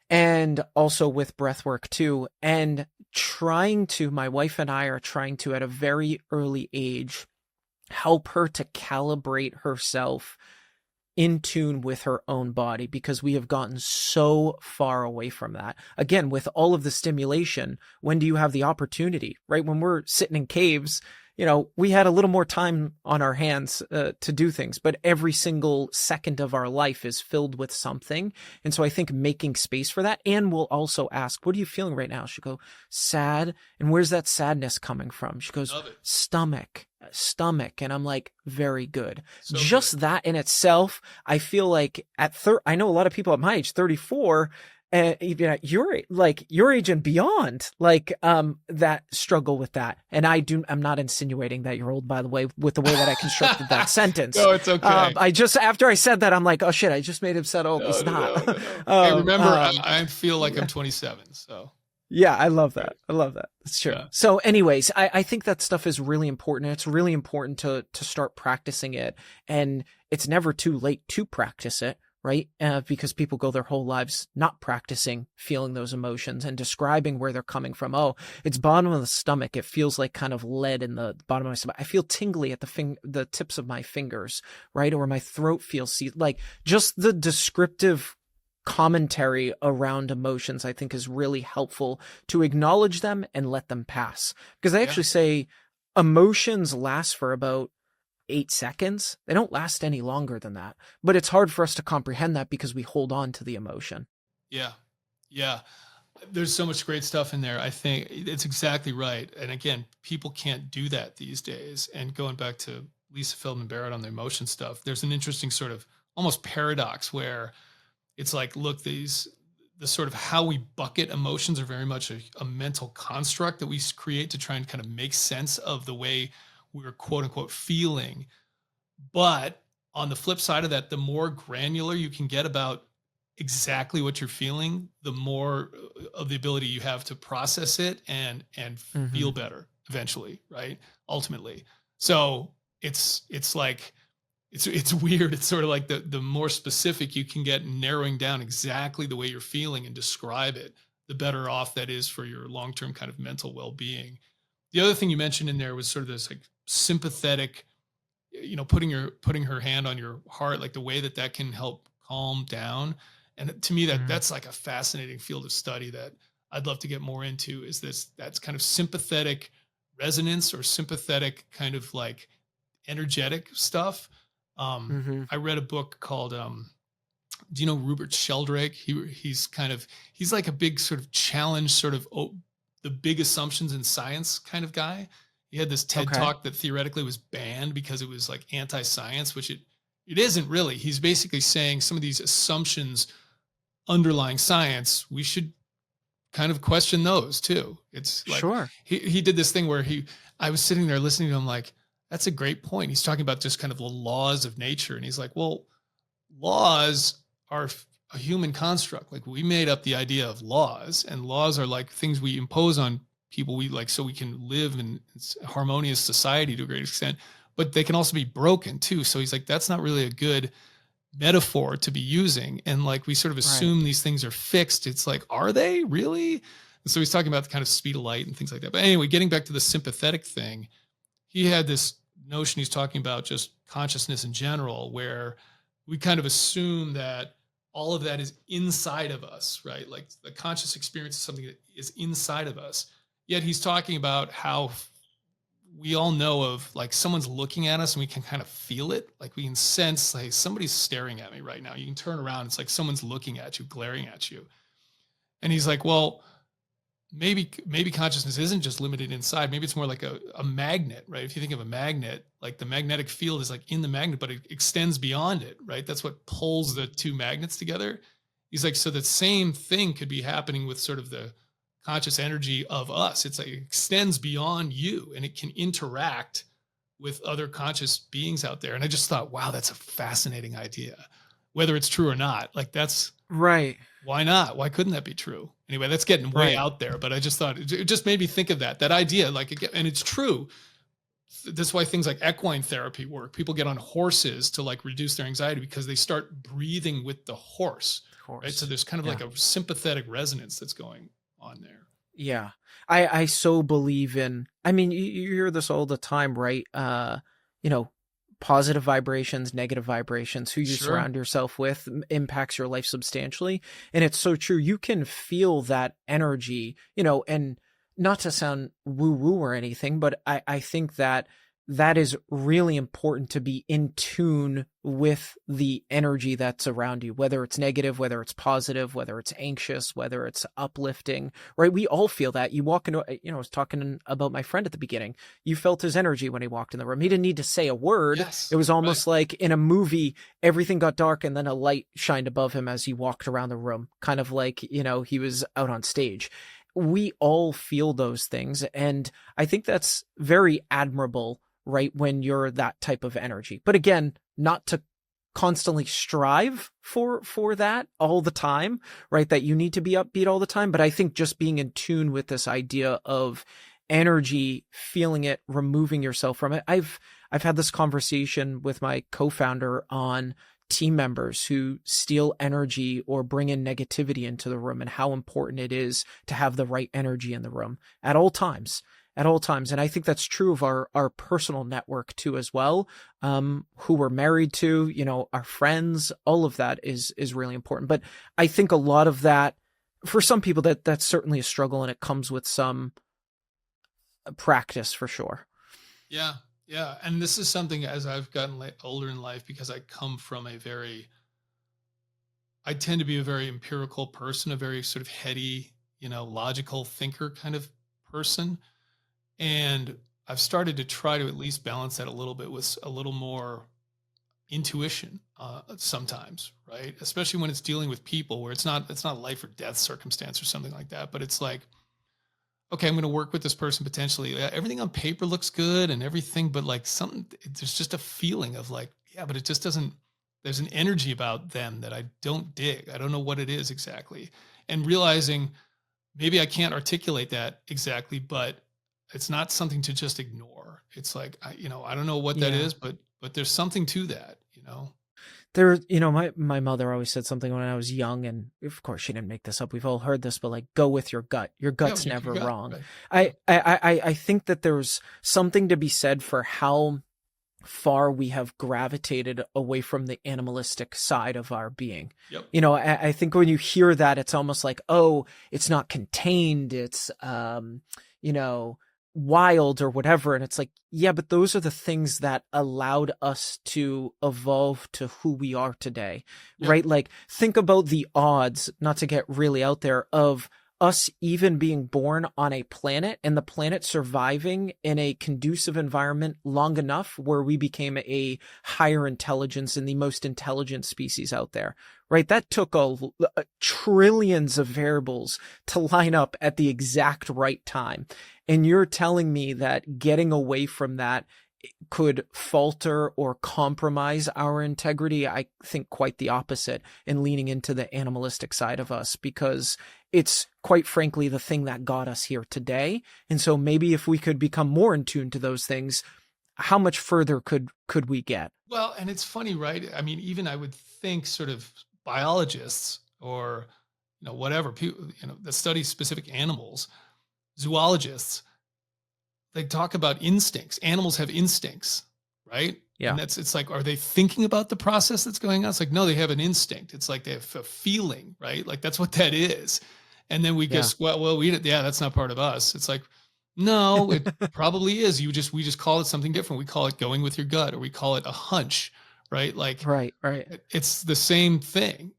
And also with breath work too. And my wife and I are trying to, at a very early age, help her to calibrate herself in tune with her own body, because we have gotten so far away from that. Again, with all of the stimulation, when do you have the opportunity, right? When we're sitting in caves, we had a little more time on our hands to do things, but every single second of our life is filled with something. And so I think making space for that, and we'll also ask, what are you feeling right now? She'll go, sad. And where's that sadness coming from? She goes, stomach. And I'm like, very good. So just good. That in itself, I feel like I know a lot of people at my age, 34, your age and beyond, that struggle with that. And I'm not insinuating that you're old, by the way, with the way that I constructed that sentence. No, it's okay. After I said that, I'm like, oh shit, I just made him sound old. He's not. No. Hey, remember, I feel like I'm 27. So yeah, I love that. I love that. That's true. Yeah. So anyways, I think that stuff is really important. It's really important to start practicing it, and it's never too late to practice it. Right? Because people go their whole lives not practicing feeling those emotions and describing where they're coming from. Oh, it's bottom of the stomach. It feels like kind of lead in the bottom of my stomach. I feel tingly at the tips of my fingers, right? Or my throat feels like just the descriptive commentary around emotions, I think, is really helpful to acknowledge them and let them pass. Because I actually say emotions last for about 8 seconds. They don't last any longer than that, but it's hard for us to comprehend that because we hold on to the emotion. Yeah. There's so much great stuff in there. I think it's exactly right. And again, people can't do that these days. And going back to Lisa Feldman Barrett on the emotion stuff, there's an interesting sort of almost paradox where it's like, look, the sort of how we bucket emotions are very much a mental construct that we create to try and kind of make sense of the way we're quote unquote feeling. But on the flip side of that, the more granular you can get about exactly what you're feeling, the more of the ability you have to process it and Hmm. feel better eventually, right? Ultimately. So it's like it's weird. It's sort of like the more specific you can get in narrowing down exactly the way you're feeling and describe it, the better off that is for your long-term kind of mental well-being. The other thing you mentioned in there was sort of this like sympathetic, putting her hand on your heart, like the way that that can help calm down. And to me, Hmm. that's like a fascinating field of study that I'd love to get more into. Is this that's kind of sympathetic resonance or sympathetic kind of like energetic stuff. Hmm. I read a book called do you know Rupert Sheldrake? He's like a big sort of challenge, sort of the big assumptions in science kind of guy. He had this TED Okay. talk that theoretically was banned because it was like anti-science, which it isn't really. He's basically saying some of these assumptions underlying science, we should kind of question those too. It's like Sure. he did this thing where I was sitting there listening to him like, that's a great point. He's talking about just kind of the laws of nature. And he's like, well, laws are a human construct. Like we made up the idea of laws, and laws are like things we impose on people we like so we can live in harmonious society to a great extent, but they can also be broken too. So he's like, that's not really a good metaphor to be using. And like we sort of Right. assume these things are fixed. It's like, are they really? And so he's talking about the kind of speed of light and things like that. But anyway, getting back to the sympathetic thing, he had this notion he's talking about just consciousness in general, where we kind of assume that all of that is inside of us, right? Like the conscious experience is something that is inside of us. Yet he's talking about how we all know of like someone's looking at us and we can kind of feel it. Like we can sense like somebody's staring at me right now. You can turn around. It's like someone's looking at you, glaring at you. And he's like, well, maybe consciousness isn't just limited inside. Maybe it's more like a magnet, right? If you think of a magnet, like the magnetic field is like in the magnet, but it extends beyond it, right? That's what pulls the two magnets together. He's like, so the same thing could be happening with sort of the conscious energy of us. It's like it extends beyond you and it can interact with other conscious beings out there. And I just thought, wow, that's a fascinating idea. Whether it's true or not, like that's Right. why not? Why couldn't that be true? Anyway, that's getting way Right. out there, but I just thought it just made me think of that idea. Like, and it's true. That's why things like equine therapy work. People get on horses to like reduce their anxiety because they start breathing with the horse, Of right? So course. there's kind of Yeah. like a sympathetic resonance that's going on there. Yeah. I so believe in, I mean, you hear this all the time, right? You know, positive vibrations, negative vibrations, who you Sure. surround yourself with impacts your life substantially. And it's so true. You can feel that energy, and not to sound woo woo or anything, but I think that that is really important to be in tune with the energy that's around you, whether it's negative, whether it's positive, whether it's anxious, whether it's uplifting, right? We all feel that. You walk into, I was talking about my friend at the beginning. You felt his energy when he walked in the room. He didn't need to say a word. Yes. It was Right. almost like in a movie, everything got dark and then a light shined above him as he walked around the room, kind of like, he was out on stage. We all feel those things. And I think that's very admirable, right? When you're that type of energy. But again, not to constantly strive for that all the time, right? That you need to be upbeat all the time. But I think just being in tune with this idea of energy, feeling it, removing yourself from it. I've had this conversation with my co-founder on team members who steal energy or bring in negativity into the room and how important it is to have the right energy in the room at all times. And I think that's true of our personal network too, as well. Who we're married to, our friends, all of that is really important. But I think a lot of that, for some people, that's certainly a struggle, and it comes with some practice for sure. Yeah. Yeah. And this is something as I've gotten older in life, because I come from I tend to be a very empirical person, a very sort of heady, logical thinker kind of person. And I've started to try to at least balance that a little bit with a little more intuition sometimes, right? Especially when it's dealing with people where it's not a life or death circumstance or something like that, but it's like, okay, I'm going to work with this person potentially. Everything on paper looks good and everything, but like there's just a feeling of like, yeah, but it just there's an energy about them that I don't dig. I don't know what it is exactly. And realizing maybe I can't articulate that exactly, but it's not something to just ignore. It's like, I don't know what that Yeah. is, but there's something to that, you know? There, my mother always said something when I was young, and of course she didn't make this up. We've all heard this, but like, go with your gut. Your Yeah, gut's you never got wrong. right. Yeah. I think that there's something to be said for how far we have gravitated away from the animalistic side of our being. Yep. I think when you hear that, it's almost like, oh, it's not contained. It's, wild or whatever. And it's like, yeah, but those are the things that allowed us to evolve to who we are today, Yep. right? Like, think about the odds, not to get really out there, of us even being born on a planet and the planet surviving in a conducive environment long enough where we became a higher intelligence and the most intelligent species out there, right? That took trillions of variables to line up at the exact right time. And you're telling me that getting away from that could falter or compromise our integrity? I think quite the opposite, and leaning into the animalistic side of us, because it's quite frankly the thing that got us here today. And so maybe if we could become more in tune to those things, how much further could we get? Well, and it's funny, right? I mean, even I would think sort of biologists or, whatever people, that study specific animals, zoologists, they talk about instincts. Animals have instincts, right? Yeah. And it's like, are they thinking about the process that's going on? It's like, no, they have an instinct. It's like they have a feeling, right? Like that's what that is. And then we just, that's not part of us. It's like, no, it probably is. We just call it something different. We call it going with your gut, or we call it a hunch, right? Like, right. It's the same thing,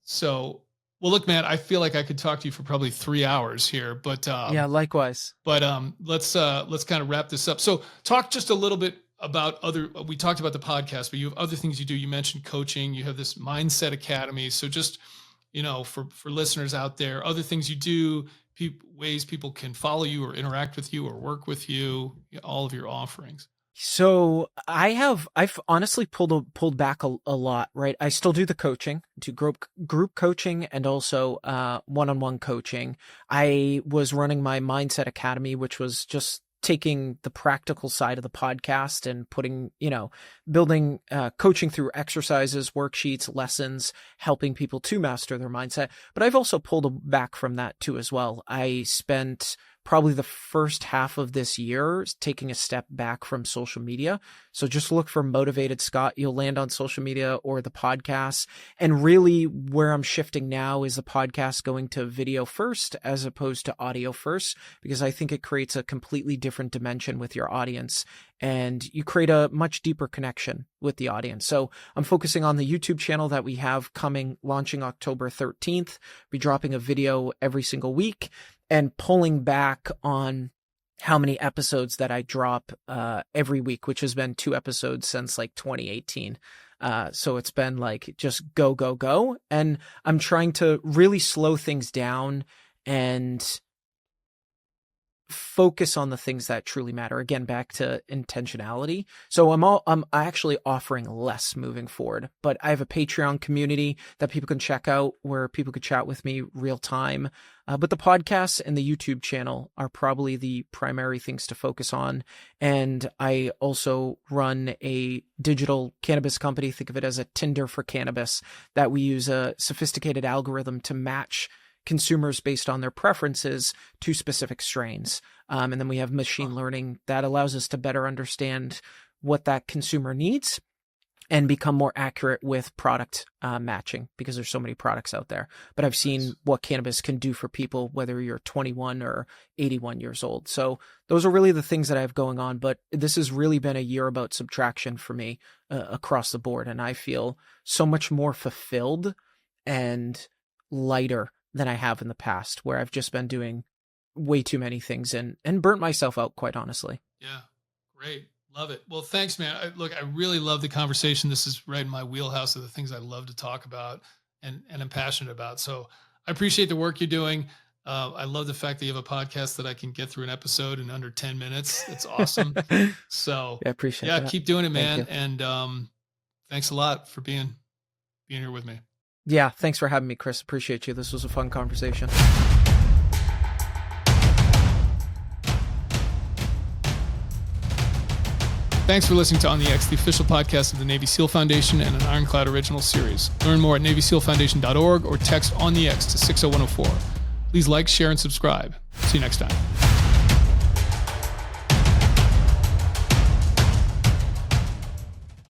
So, well, look, man, I feel like I could talk to you for probably 3 hours here, but Yeah, likewise. But let's kind of wrap this up. So, talk just a little bit about we talked about the podcast, but you have other things you do. You mentioned coaching. You have this Mindset Academy. So, just for listeners out there, other things you do, ways people can follow you or interact with you or work with you, all of your offerings. So I've honestly pulled back a lot, right? I still do the coaching, do group coaching, and also one-on-one coaching. I was running my Mindset Academy, which was just taking the practical side of the podcast and putting, building coaching through exercises, worksheets, lessons, helping people to master their mindset. But I've also pulled back from that too as well. I spent probably the first half of this year taking a step back from social media. So just look for Motivated Scott. You'll land on social media or the podcast. And really where I'm shifting now is the podcast going to video first as opposed to audio first, because I think it creates a completely different dimension with your audience and you create a much deeper connection with the audience. So I'm focusing on the YouTube channel that we have coming, launching October 13th, be dropping a video every single week, and pulling back on how many episodes that I drop every week, which has been 2 episodes since like 2018. So it's been like just go, go, go. And I'm trying to really slow things down and focus on the things that truly matter. Again, back to intentionality. So I'm actually offering less moving forward, but I have a Patreon community that people can check out where people could chat with me real time. But the podcast and the YouTube channel are probably the primary things to focus on. And I also run a digital cannabis company. Think of it as a Tinder for cannabis, that we use a sophisticated algorithm to match consumers based on their preferences to specific strains. And then we have machine learning that allows us to better understand what that consumer needs and become more accurate with product matching, because there's so many products out there. But I've seen what cannabis can do for people, whether you're 21 or 81 years old. So those are really the things that I have going on. But this has really been a year about subtraction for me across the board. And I feel so much more fulfilled and lighter than I have in the past, where I've just been doing way too many things and burnt myself out, quite honestly. Yeah. Great. Love it. Well, thanks, man. I really love the conversation. This is right in my wheelhouse of the things I love to talk about and I'm passionate about. So I appreciate the work you're doing. I love the fact that you have a podcast that I can get through an episode in under 10 minutes. It's awesome. So I appreciate that. Keep doing it, man. And thanks a lot for being here with me. Yeah, thanks for having me, Chris. Appreciate you. This was a fun conversation. Thanks for listening to On the X, the official podcast of the Navy SEAL Foundation and an Ironclad original series. Learn more at NavySealFoundation.org or text On the X to 60104. Please like, share, and subscribe. See you next time.